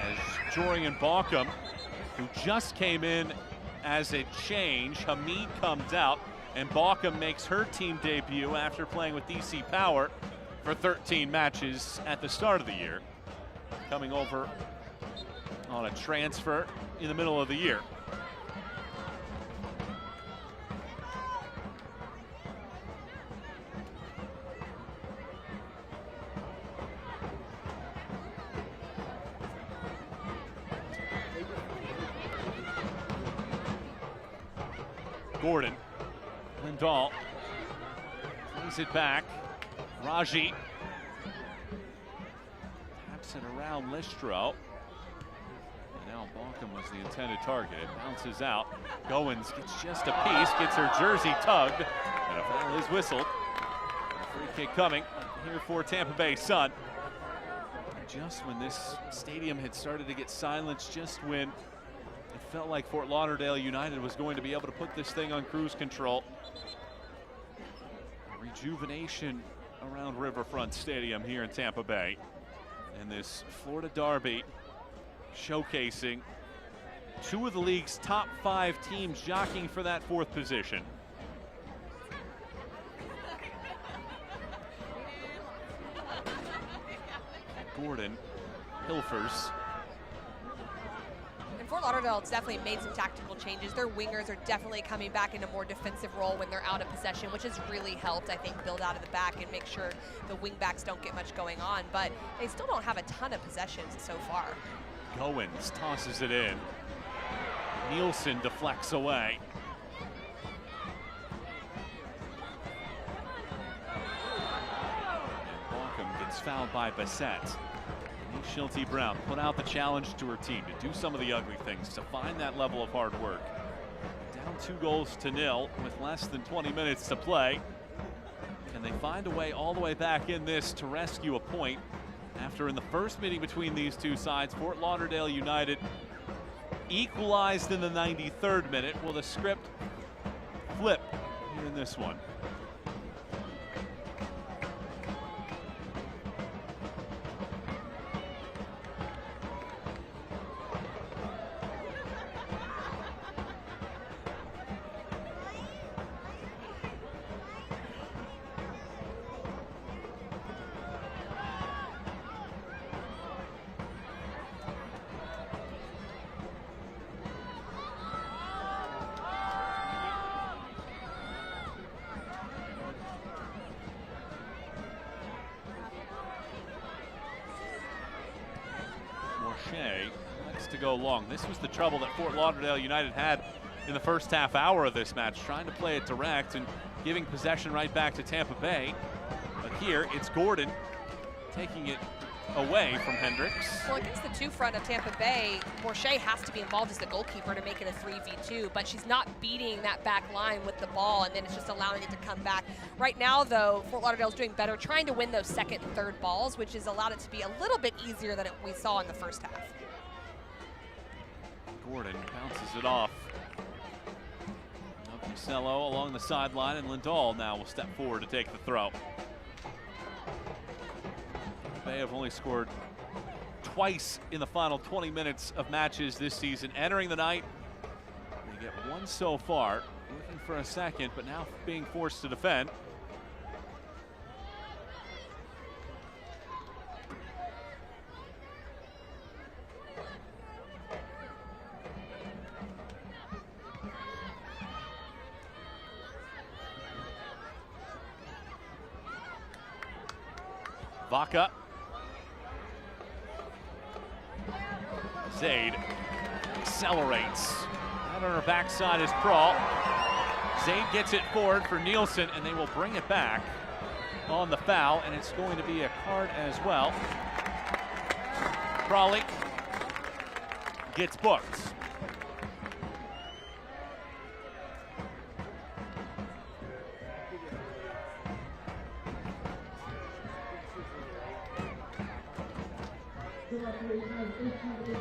As Jorian Baucom, who just came in as a change, Hamid comes out, and Baucom makes her team debut after playing with DC Power for 13 matches at the start of the year, coming over on a transfer in the middle of the year. Gordon, Lindahl plays it back. Raji taps it around Listro. And now Baucom was the intended target. It bounces out. Goins gets just a piece, gets her jersey tugged, and a foul is whistled. A free kick coming here for Tampa Bay Sun. Just when this stadium had started to get silenced, just when it felt like Fort Lauderdale United was going to be able to put this thing on cruise control. rejuvenation around Riverfront Stadium here in Tampa Bay. And this Florida derby showcasing two of the league's top 5 teams jockeying for that 4th position. Gordon pilfers. And Fort Lauderdale has definitely made some tactical changes. Their wingers are definitely coming back in a more defensive role when they're out of possession, which has really helped, I think, build out of the back and make sure the wing backs don't get much going on. But they still don't have a ton of possessions so far. Goins tosses it in. Nielsen deflects away. And Balcom gets fouled by Bassett. Schilte Brown put out the challenge to her team to do some of the ugly things, to find that level of hard work. Down 2-0 with less than 20 minutes to play. Can they find a way all the way back in this to rescue a point after in the first meeting between these two sides, Fort Lauderdale United equalized in the 93rd minute? Will the script flip here in this one? Likes to go long. This was the trouble that Fort Lauderdale United had in the first half hour of this match, trying to play it direct and giving possession right back to Tampa Bay. But here it's Gordon taking it away from Hendricks. Well, against the 2 front of Tampa Bay, Morshea has to be involved as the goalkeeper to make it a 3v2, but she's not beating that back line with the ball, and then it's just allowing it to come back. Right now, though, Fort Lauderdale's doing better, trying to win those 2nd and 3rd balls, which has allowed it to be a little bit easier than we saw in the first half. Gordon bounces it off. Marcello along the sideline, and Lindahl now will step forward to take the throw. They have only scored twice in the final 20 minutes of matches this season. Entering the night, they get one so far, looking for a second, but now being forced to defend. Vaca. Zaid accelerates. Out on her backside is Crawl. Zaid gets it forward for Nielsen, and they will bring it back on the foul, and it's going to be a card as well. Crawley gets booked.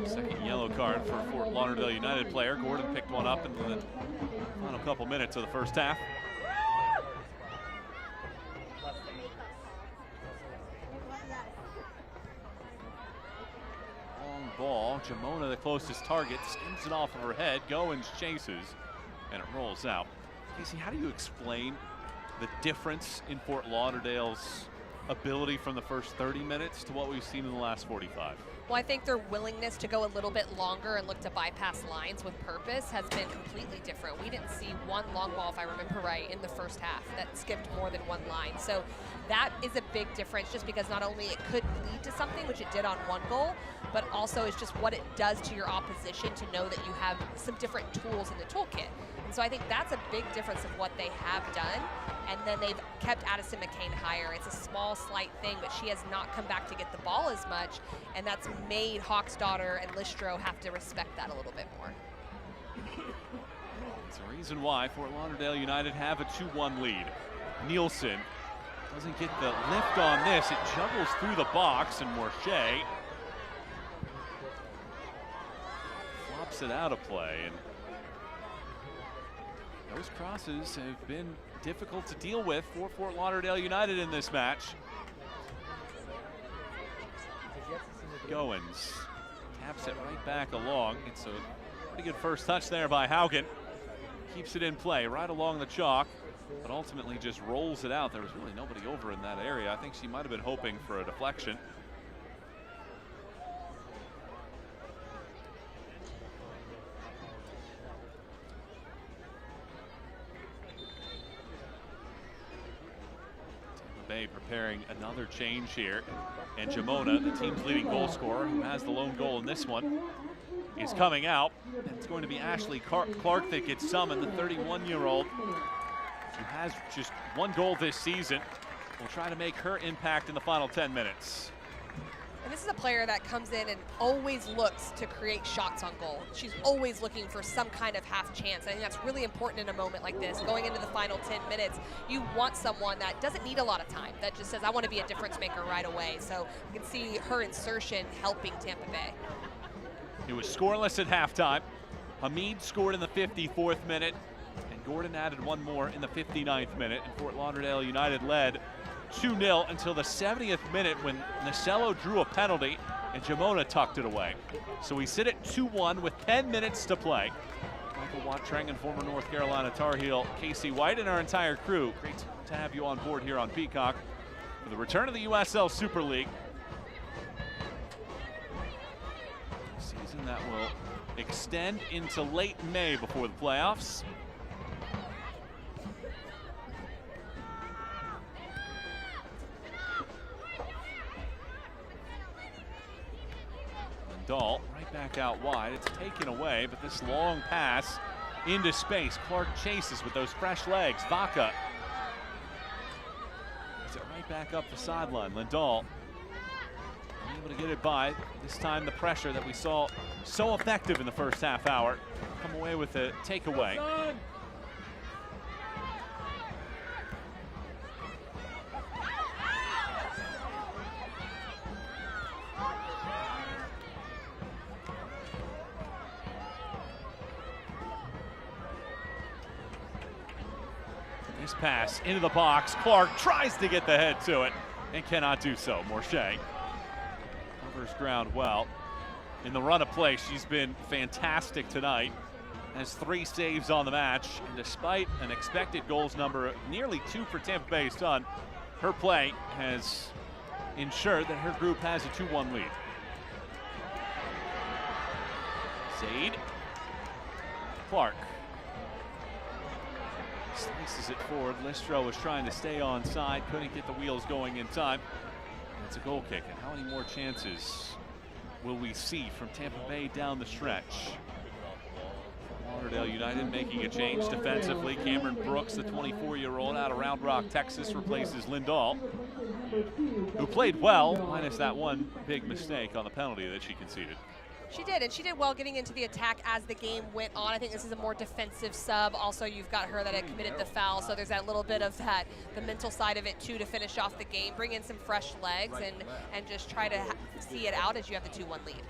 Second yellow card for Fort Lauderdale United player. Gordon picked one up in the final couple minutes of the first half. Long ball. Jamona, the closest target, skims it off of her head. Goins chases, and it rolls out. Casey, how do you explain the difference in Fort Lauderdale's ability from the first 30 minutes to what we've seen in the last 45? Well, I think their willingness to go a little bit longer and look to bypass lines with purpose has been completely different. We didn't see one long ball, if I remember right, in the first half that skipped more than one line. So that is a big difference, just because not only it could lead to something, which it did on one goal, but also is just what it does to your opposition to know that you have some different tools in the toolkit. And so I think that's a big difference of what they have done. And then they've kept Addison McCain higher. It's a small, slight thing, but she has not come back to get the ball as much, and that's made Hawksdaughter and Listro have to respect that a little bit more. It's a reason why Fort Lauderdale United have a 2-1 lead. Nielsen doesn't get the lift on this. It juggles through the box, and Morshea flops it out of play. And those crosses have been difficult to deal with for Fort Lauderdale United in this match. Goins taps it right back along. It's a pretty good first touch there by Haugen. Keeps it in play right along the chalk, but ultimately just rolls it out. There was really nobody over in that area. I think she might have been hoping for a deflection. Tampa Bay preparing another change here. And Jamona, the team's leading goal scorer, who has the lone goal in this one, is coming out. And it's going to be Ashley Clark that gets summoned, the 31-year-old, who has just one goal this season. Will try to make her impact in the final 10 minutes. And this is a player that comes in and always looks to create shots on goal. She's always looking for some kind of half chance. I think that's really important in a moment like this. Going into the final 10 minutes, you want someone that doesn't need a lot of time, that just says, I want to be a difference maker right away. So you can see her insertion helping Tampa Bay. It was scoreless at halftime. Hamid scored in the 54th minute, and Gordon added one more in the 59th minute, and Fort Lauderdale United led 2-0 until the 70th minute when Nacello drew a penalty and Jamona tucked it away. So we sit at 2-1 with 10 minutes to play. Michael Wattreng and former North Carolina Tar Heel Casey White and our entire crew. Great to have you on board here on Peacock for the return of the USL Super League. A season that will extend into late May before the playoffs. Dahl right back out wide. It's taken away, but this long pass into space. Clark chases with those fresh legs. Vaca is it right back up the sideline. Lindahl able to get it by. This time the pressure that we saw so effective in the first half hour come away with a takeaway. This pass into the box. Clark tries to get the head to it and cannot do so. Morshea covers ground well. In the run of play, she's been fantastic tonight. Has 3 saves on the match. And despite an expected goals number of nearly 2 for Tampa Bay's son, her play has ensured that her group has a 2-1 lead. Zaid. Clark. Slices it forward. Listro was trying to stay on side, couldn't get the wheels going in time. And it's a goal kick. And how many more chances will we see from Tampa Bay down the stretch? Lauderdale United making a change defensively. Cameron Brooks, the 24-year-old out of Round Rock, Texas, replaces Lindahl, who played well, minus that one big mistake on the penalty that she conceded. She did, and she did well getting into the attack as the game went on. I think this is a more defensive sub. Also, you've got her that had committed the foul, so there's that little bit of that, the mental side of it too, to finish off the game. Bring in some fresh legs and just try to see it out as you have the 2-1 lead.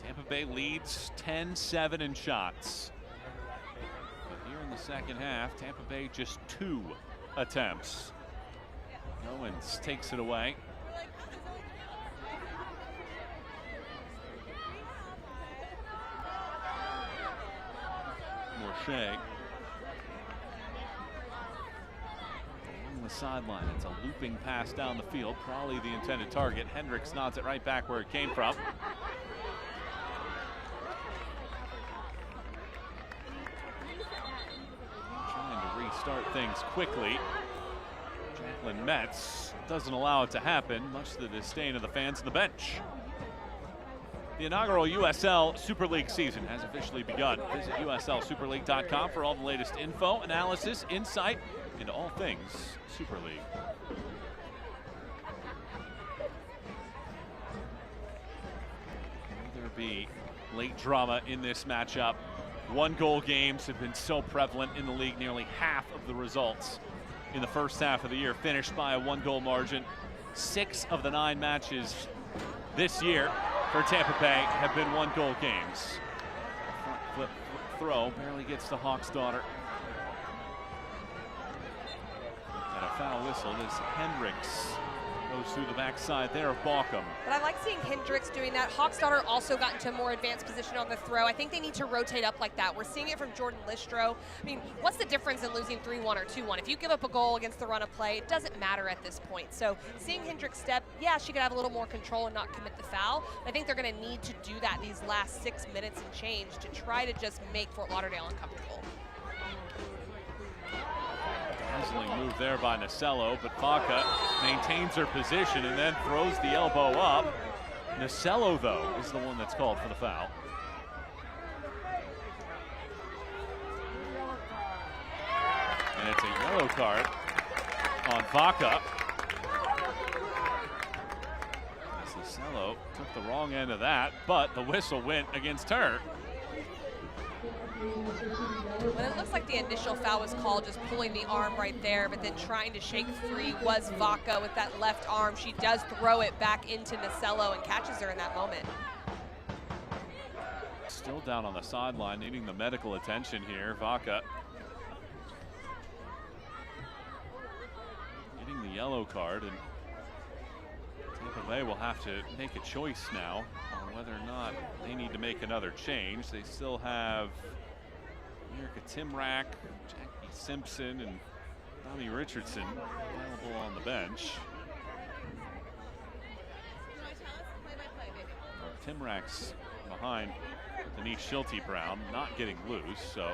Tampa Bay leads 10-7 in shots. In the second half, Tampa Bay just 2 attempts. Owens takes it away. Morshea along the sideline. It's a looping pass down the field. Probably the intended target. Hendricks nods it right back where it came from. Start things quickly. Jacqueline Metz doesn't allow it to happen, much to the disdain of the fans and the bench. The inaugural USL Super League season has officially begun. Visit USLSuperLeague.com for all the latest info, analysis, insight into all things Super League. Will there be late drama in this matchup? 1-goal games have been so prevalent in the league. Nearly half of the results in the first half of the year finished by a 1-goal margin. 6 of the 9 matches this year for Tampa Bay have been 1-goal games. Front flip throw barely gets to Hawk's daughter. And a foul whistle as Hendricks goes through the backside there of Balcom. But I like seeing Hendricks doing that. Hawk's daughter also got into a more advanced position on the throw. I think they need to rotate up like that. We're seeing it from Jordan Listro. I mean, what's the difference in losing 3-1 or 2-1? If you give up a goal against the run of play, it doesn't matter at this point. So seeing Hendricks step, yeah, she could have a little more control and not commit the foul. I think they're going to need to do that these last 6 minutes and change to try to just make Fort Lauderdale uncomfortable. Dazzling move there by Nasello, but Vaca maintains her position and then throws the elbow up. Nasello, though, is the one that's called for the foul. And it's a yellow card on Vaca. Nasello took the wrong end of that, but the whistle went against her. When it looks like the initial foul was called, just pulling the arm right there, but then trying to shake free was Vaca with that left arm. She does throw it back into Nasello and catches her in that moment. Still down on the sideline, needing the medical attention here. Vaca getting the yellow card, and Tampa Bay will have to make a choice now on whether or not they need to make another change. They still have Erica Timrack, Jackie Simpson, and Tommy Richardson available on the bench. Timrack's behind Denise Schulte-Brown, not getting loose, so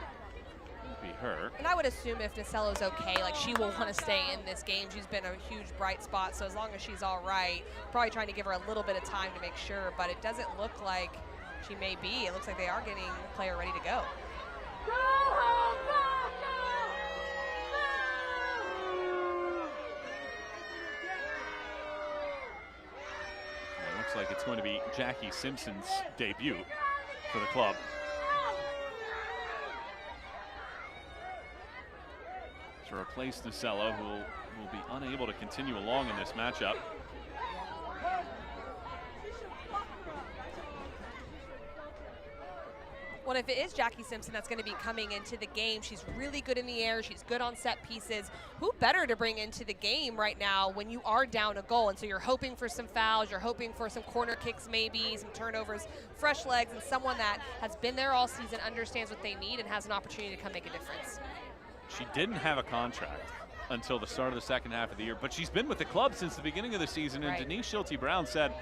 it'll be her. And I would assume if Nasello's okay, like she will want to stay in this game. She's been a huge bright spot, so as long as she's all right, probably trying to give her a little bit of time to make sure, but it doesn't look like she may be. It looks like they are getting the player ready to go. It looks like it's going to be Jackie Simpson's debut for the club. To replace Nasello, who will be unable to continue along in this matchup. Well, if it is Jackie Simpson that's going to be coming into the game, she's really good in the air. She's good on set pieces. Who better to bring into the game right now when you are down a goal? And so you're hoping for some fouls, you're hoping for some corner kicks maybe, some turnovers, fresh legs, and someone that has been there all season, understands what they need, and has an opportunity to come make a difference. She didn't have a contract until the start of the second half of the year, but she's been with the club since the beginning of the season, and Right. Denise Schulte-Brown said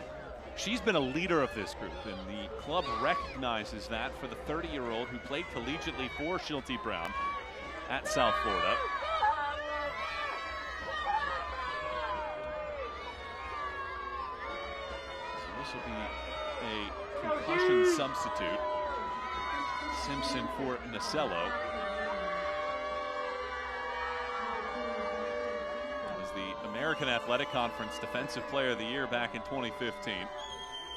she's been a leader of this group, and the club recognizes that for the 30-year-old who played collegiately for Schulte-Brown at South Florida. So this will be a concussion substitute. Simpson for Nasello. The American Athletic Conference Defensive Player of the Year back in 2015.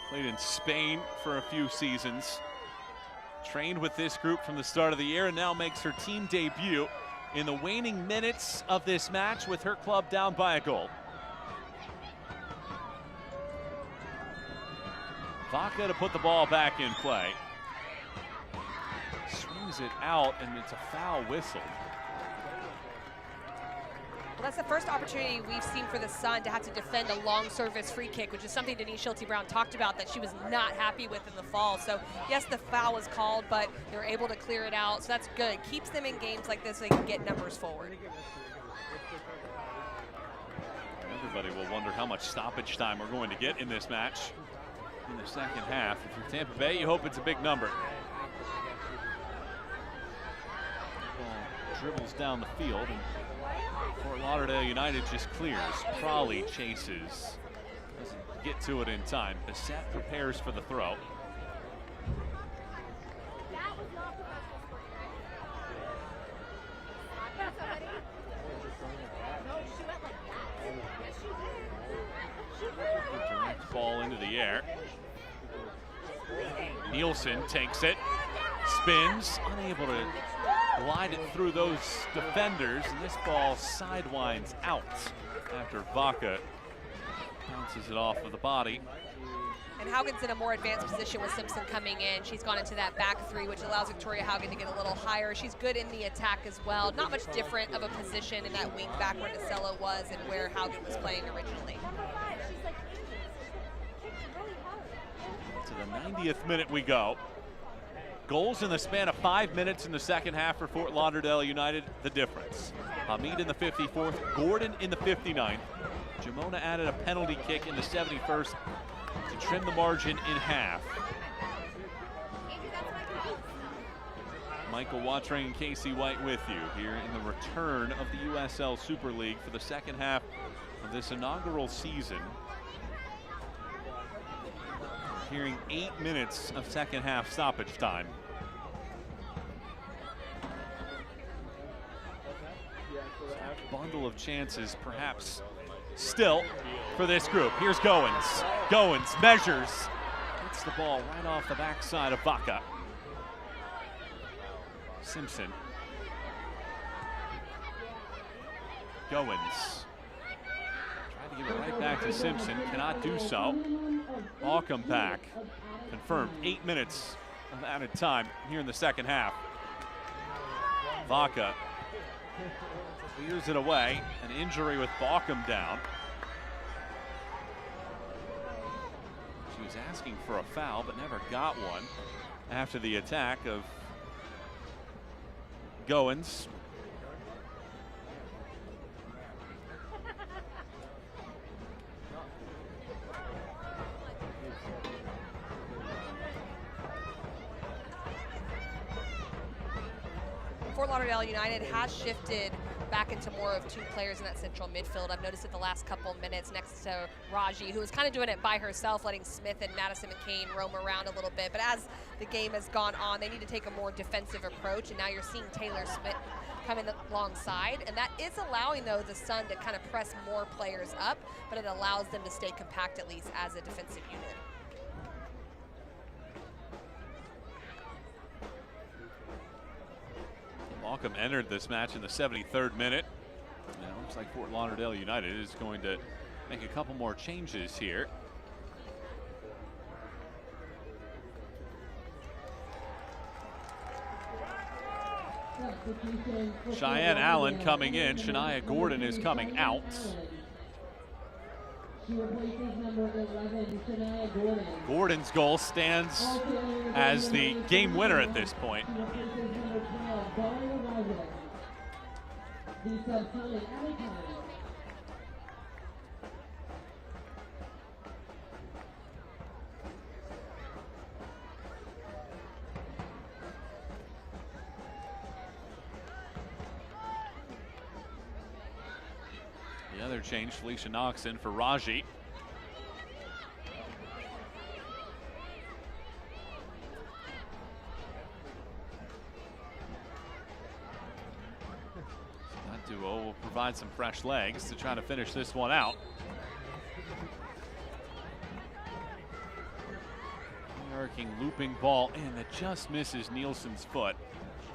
Played in Spain for a few seasons. Trained with this group from the start of the year and now makes her team debut in the waning minutes of this match with her club down by a goal. Vaca to put the ball back in play. Swings it out and it's a foul whistle. Well, that's the first opportunity we've seen for the Sun to have to defend a long service free kick, which is something Denise Schulte-Brown talked about that she was not happy with in the fall. So yes, the foul was called, but they were able to clear it out. So that's good. Keeps them in games like this so they can get numbers forward. Everybody will wonder how much stoppage time we're going to get in this match in the second half. If you're Tampa Bay, you hope it's a big number. Ball dribbles down the field, and Fort Lauderdale United just clears. Prawley chases. Doesn't get to it in time. Bissett prepares for the throw. Direct ball into the air. Nielsen takes it, spins, unable to glide it through those defenders, and this ball sidewinds out after Vaca bounces it off of the body. And Haugen's in a more advanced position with Simpson coming in. She's gone into that back three, which allows Victoria Haugen to get a little higher. She's good in the attack as well. Not much different of a position in that wing back where Nacella was and where Haugen was playing originally. To the 90th minute we go. Goals in the span of 5 minutes in the second half for Fort Lauderdale United, the difference. Hamid in the 54th, Gordon in the 59th. Jamona added a penalty kick in the 71st to trim the margin in half. Michael Watring and Casey White with you here in the return of the USL Super League for the second half of this inaugural season. Hearing 8 minutes of second half stoppage time. Bundle of chances perhaps still for this group. Here's Goins. Goins measures. Gets the ball right off the backside of Vaca. Simpson. Goins. Trying to give it right back to Simpson. Cannot do so. Balcom back. Confirmed 8 minutes of added time here in the second half. Vaca clears it away. An injury with Balcom down. She was asking for a foul but never got one after the attack of Goins. Fort Lauderdale United has shifted back into more of two players in that central midfield. I've noticed it the last couple minutes next to Raji, who was kind of doing it by herself, letting Smith and Madison McCain roam around a little bit. But as the game has gone on, they need to take a more defensive approach, and now you're seeing Taylor Smith coming alongside, and that is allowing, though, the Sun to kind of press more players up, but it allows them to stay compact, at least as a defensive unit. Balcom entered this match in the 73rd minute. And it looks like Fort Lauderdale United is going to make a couple more changes here. Cheyenne Allen coming in. Shania Gordon is coming out. Gordon's goal stands as the game winner at this point. The other change, Felicia Knox in for Raji. That duo will provide some fresh legs to try to finish this one out. Arcing looping ball in that just misses Nielsen's foot.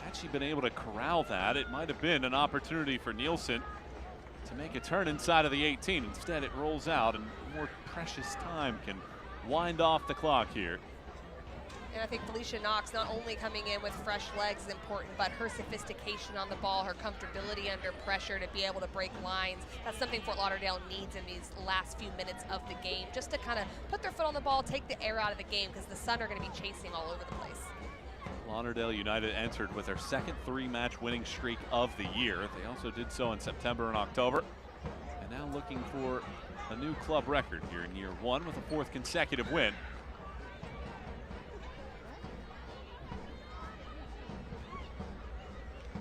Had she been able to corral that, it might have been an opportunity for Nielsen to make a turn inside of the 18. Instead, it rolls out, and more precious time can wind off the clock here. And I think Felicia Knox not only coming in with fresh legs is important, but her sophistication on the ball, her comfortability under pressure to be able to break lines. That's something Fort Lauderdale needs in these last few minutes of the game, just to kind of put their foot on the ball, take the air out of the game, because the Sun are going to be chasing all over the place. Lauderdale United entered with their second 3-match winning streak of the year. They also did so in September and October. And now looking for a new club record here in year one with a 4th consecutive win.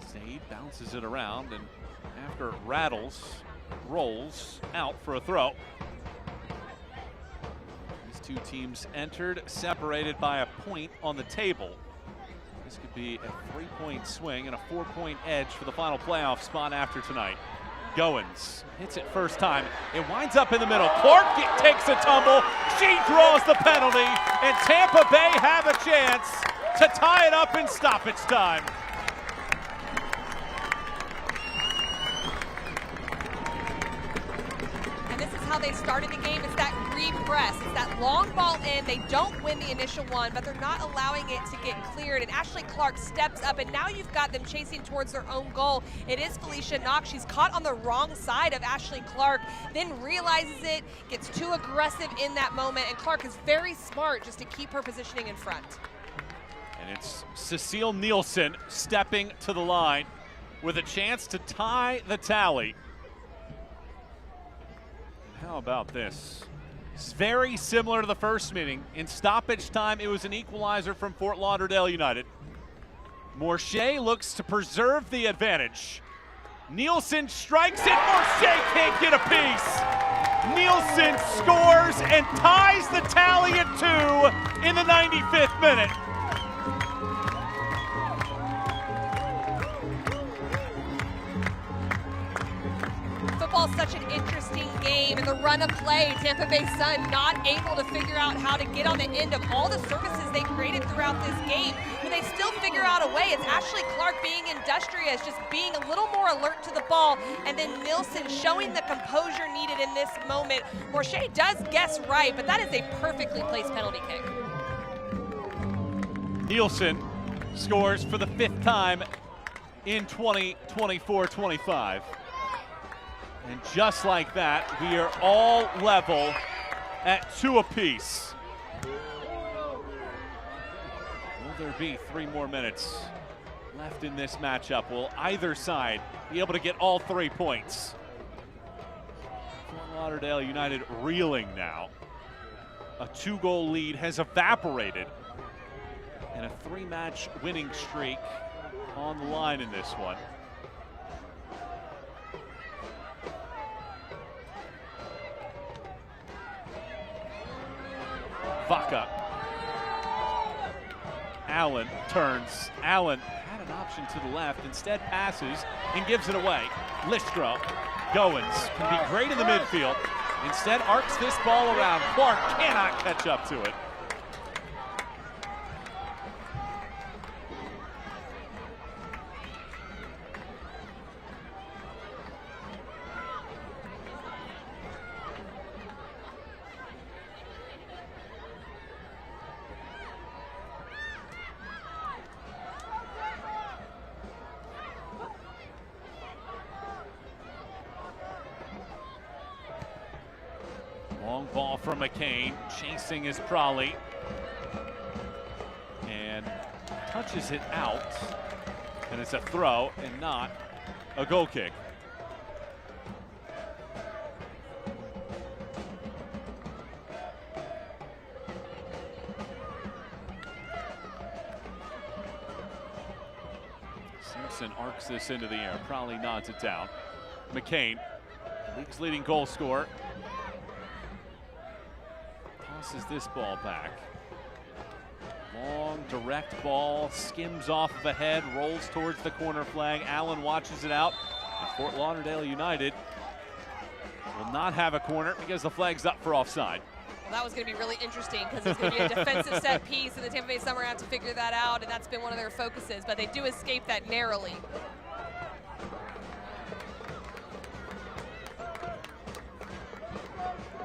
Zaid bounces it around, and after it rattles, rolls out for a throw. These two teams entered separated by a point on the table. This could be a 3-point swing and a 4-point edge for the final playoff spot after tonight. Goins hits it first time. It winds up in the middle. Clark takes a tumble. She draws the penalty, and Tampa Bay have a chance to tie it up in stoppage time. And this is how they started the game. It's that repress. It's that long ball in. They don't win the initial one, but they're not allowing it to get cleared. And Ashley Clark steps up, and now you've got them chasing towards their own goal. It is Felicia Knox. She's caught on the wrong side of Ashley Clark, then realizes it, gets too aggressive in that moment, and Clark is very smart just to keep her positioning in front. And it's Cecile Nielsen stepping to the line with a chance to tie the tally. How about this? It's very similar to the first meeting. In stoppage time, it was an equalizer from Fort Lauderdale United. Morshea looks to preserve the advantage. Nielsen strikes it. Morshea can't get a piece. Nielsen scores and ties the tally at 2 in the 95th minute. Football's such an interesting game, and the run of play, Tampa Bay Sun not able to figure out how to get on the end of all the services they created throughout this game, but they still figure out a way. It's Ashley Clark being industrious, just being a little more alert to the ball, and then Nielsen showing the composure needed in this moment. Morshea does guess right, but that is a perfectly placed penalty kick. Nielsen scores for the 5th time in 2024-25. And just like that, we are all level at 2 apiece. Will there be 3 more minutes left in this matchup? Will either side be able to get all 3 points? Fort Lauderdale United reeling now. A 2-goal lead has evaporated, and a 3-match winning streak on the line in this one. Vaca. Allen turns. Allen had an option to the left, instead passes and gives it away. Listro. Goins can be great in the midfield. Instead arcs this ball around. Clark cannot catch up to it. Long ball from McCain, chasing is Prawley, and touches it out, and it's a throw and not a goal kick. Simpson arcs this into the air. Prawley nods it down. McCain, league's leading goal scorer, tosses this ball back. Long, direct ball, skims off of a head, rolls towards the corner flag. Allen watches it out, and Fort Lauderdale United will not have a corner because the flag's up for offside. Well, that was going to be really interesting because it's going to be a defensive set piece, and the Tampa Bay Sun are going to have to figure that out, and that's been one of their focuses, but they do escape that narrowly.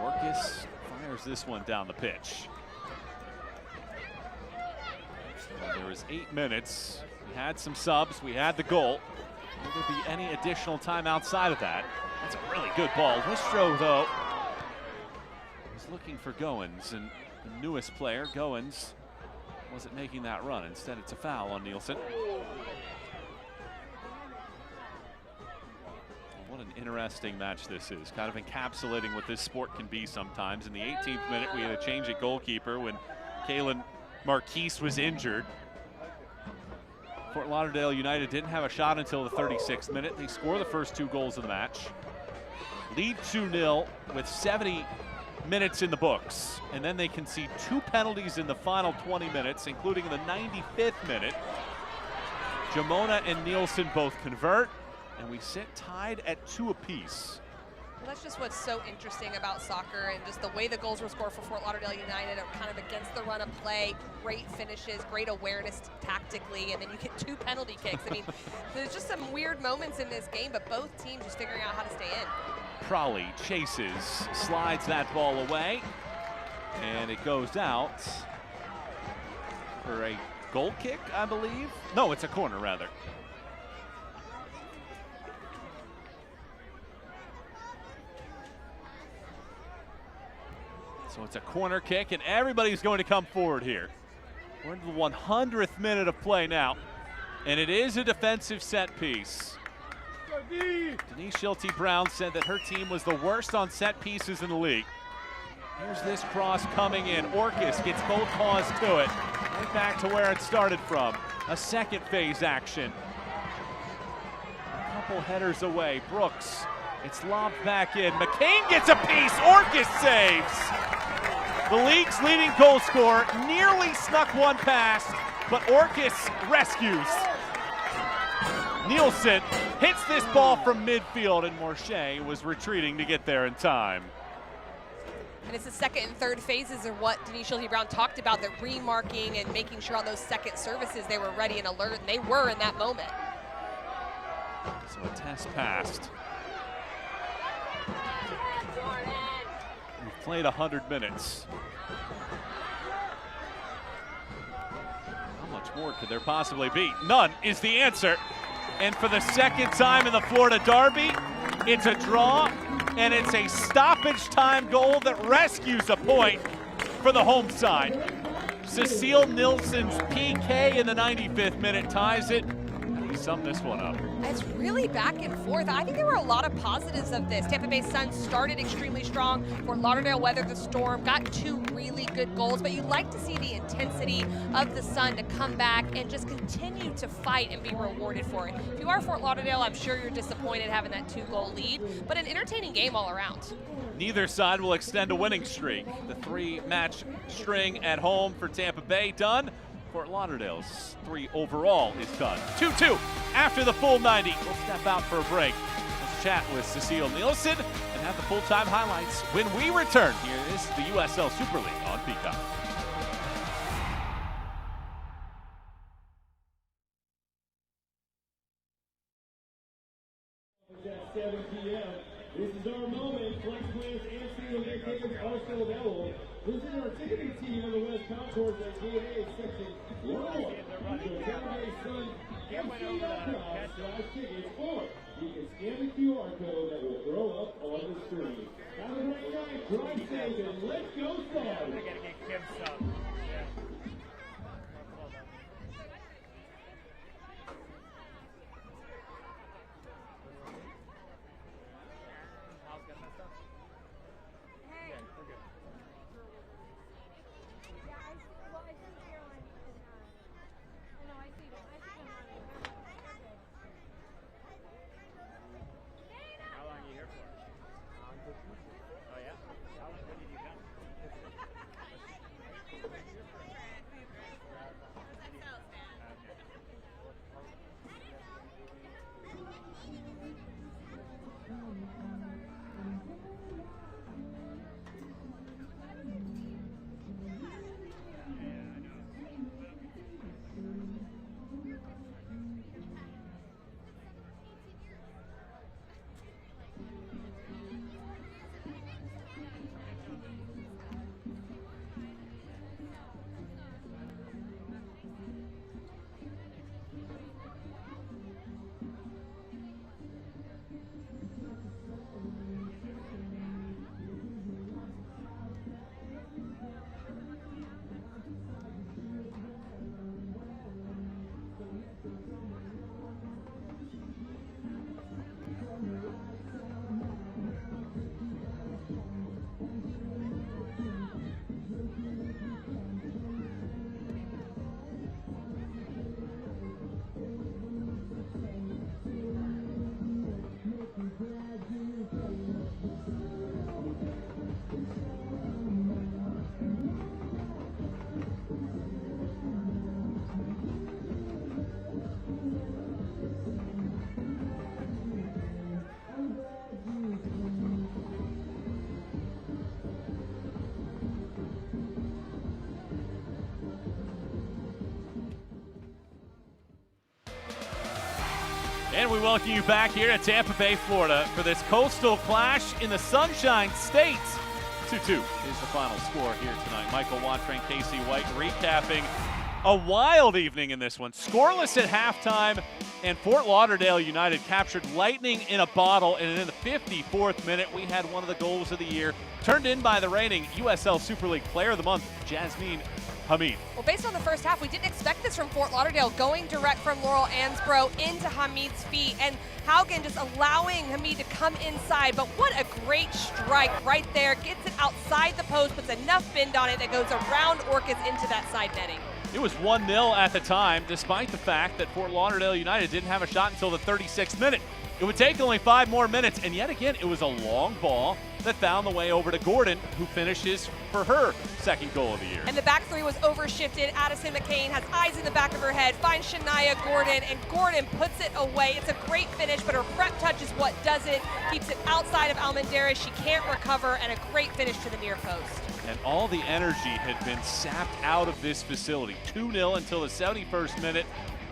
Orcus fires this one down the pitch. Well, there was 8 minutes. We had some subs. We had the goal. Will there be any additional time outside of that? That's a really good ball. Listro, though, was looking for Goins, and the newest player, Goins, wasn't making that run. Instead, it's a foul on Nielsen. What an interesting match this is. Kind of encapsulating what this sport can be sometimes. In the 18th minute, we had a change at goalkeeper when Kaylin Marquise was injured. Fort Lauderdale United didn't have a shot until the 36th minute. They score the first 2 goals of the match. Lead 2-0 with 70 minutes in the books. And then they concede 2 penalties in the final 20 minutes, including the 95th minute. Jamona and Nielsen both convert, and we sit tied at 2 apiece. Well, that's just what's so interesting about soccer, and just the way the goals were scored for Fort Lauderdale United are kind of against the run of play, great finishes, great awareness tactically, and then you get 2 penalty kicks. I mean, there's just some weird moments in this game, but both teams just figuring out how to stay in. Prawley chases, slides that ball away, And it goes out for a goal kick, I believe. No, it's a corner, rather. So it's a corner kick, and everybody's going to come forward here. We're into the 100th minute of play now, and it is a defensive set piece. Denise Schulte-Brown said that her team was the worst on set pieces in the league. Here's this cross coming in. Orcus gets both paws to it. Right back to where it started from. A second phase action. A couple headers away. Brooks, it's lobbed back in. McCain gets a piece. Orcus saves. The league's leading goal scorer nearly snuck one past, but Orcus rescues. Nielsen hits this ball from midfield, and Morche was retreating to get there in time. And it's the second and third phases are what Denise Schulte-Brown talked about, the remarking and making sure on those second services they were ready and alert, and they were in that moment. So a test passed. We've played 100 minutes. How much more could there possibly be? None is the answer. And for the second time in the Florida Derby, it's a draw, and it's a stoppage time goal that rescues a point for the home side. Cecile Nilsson's PK in the 95th minute ties it. How do you sum this one up? It's really back and forth. I think there were a lot of positives of this. Tampa Bay Sun started extremely strong. Fort Lauderdale weathered the storm, got two really good goals, but you like to see the intensity of the Sun to come back and just continue to fight and be rewarded for it. If you are Fort Lauderdale, I'm sure you're disappointed having that 2-goal lead, but an entertaining game all around. Neither side will extend a winning streak. The 3-match string at home for Tampa Bay done. Fort Lauderdale's 3 overall is done. 2-2 after the full 90. We'll step out for a break. Let's chat with Cecile Nielsen and have the full-time highlights when we return. Here is the USL Super League on Peacock. At 7 p.m. This is our moment. Flex plans and single day tickets are still available. Visit our ticketing team on the West Concourse at Gate A, section 101. The Tampa Bay Sun MC.com/tickets, or you can scan the QR code that will throw up on the screen. Have a great night, drive safe, and let's go Stars! I gotta get Kim some. And we welcome you back here at Tampa Bay, Florida for this coastal clash in the Sunshine State. 2-2 is the final score here tonight. Michael Watring, Casey White recapping a wild evening in this one. Scoreless at halftime, and Fort Lauderdale United captured lightning in a bottle, and in the 54th minute, we had one of the goals of the year, turned in by the reigning USL Super League Player of the Month, Jasmine Hamid. Well, based on the first half, we didn't expect this from Fort Lauderdale, going direct from Laurel Ansbro into Hamid's feet, and Haugen just allowing Hamid to come inside. But what a great strike right there. Gets it outside the post, puts enough bend on it that goes around Orchids into that side netting. It was 1-0 at the time, despite the fact that Fort Lauderdale United didn't have a shot until the 36th minute. It would take only 5 more minutes, and yet again, it was a long ball that found the way over to Gordon, who finishes for her second goal of the year. And the back three was overshifted. Addison McCain has eyes in the back of her head, finds Shania Gordon, and Gordon puts it away. It's a great finish, but her prep touch is what does it. Keeps it outside of Almendarez. She can't recover, and a great finish to the near post. And all the energy had been sapped out of this facility. 2-0 until the 71st minute.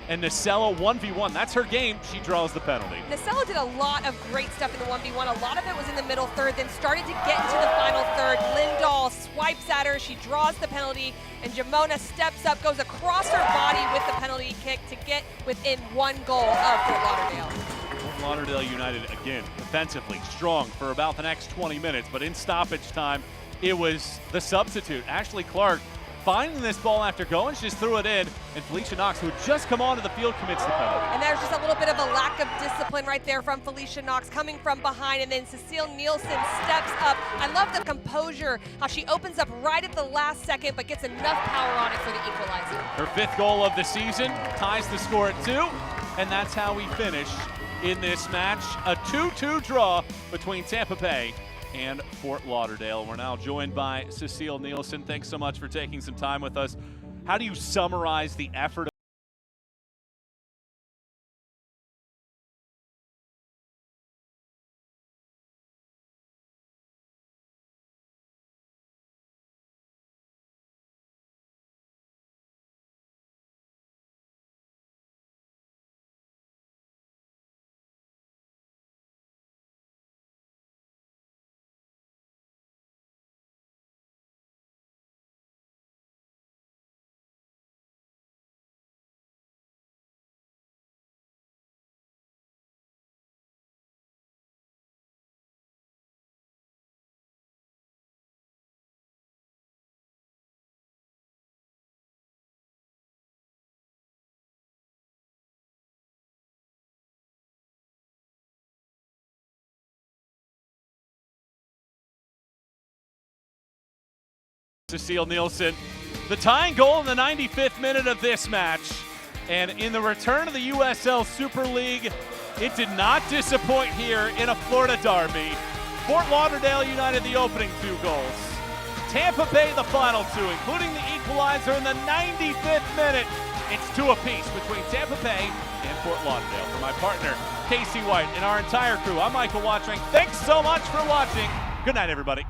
And Nacella 1v1, that's her game. She draws the penalty. Nacella did a lot of great stuff in the 1v1. A lot of it was in the middle third, then started to get into the final third. Lindahl swipes at her, she draws the penalty, and Jamona steps up, goes across her body with the penalty kick to get within 1 goal of Fort Lauderdale. Fort Lauderdale United, again, defensively strong for about the next 20 minutes, but in stoppage time, it was the substitute, Ashley Clark, finding this ball after going. She just threw it in, and Felicia Knox, who had just come onto the field, commits the penalty. And there's just a little bit of a lack of discipline right there from Felicia Knox coming from behind, and then Cecile Nielsen steps up. I love the composure, how she opens up right at the last second, but gets enough power on it for the equalizer. Her 5th goal of the season ties the score at 2, and that's how we finish in this match. A 2-2 draw between Tampa Bay and Fort Lauderdale. We're now joined by Cecile Nielsen. Thanks so much for taking some time with us. How do you summarize the effort Cecile Nielsen, the tying goal in the 95th minute of this match. And in the return of the USL Super League, it did not disappoint here in a Florida derby. Fort Lauderdale United the opening 2 goals. Tampa Bay the final 2, including the equalizer in the 95th minute. It's 2 apiece between Tampa Bay and Fort Lauderdale. For my partner, Casey White, and our entire crew, I'm Michael Watring. Thanks so much for watching. Good night, everybody.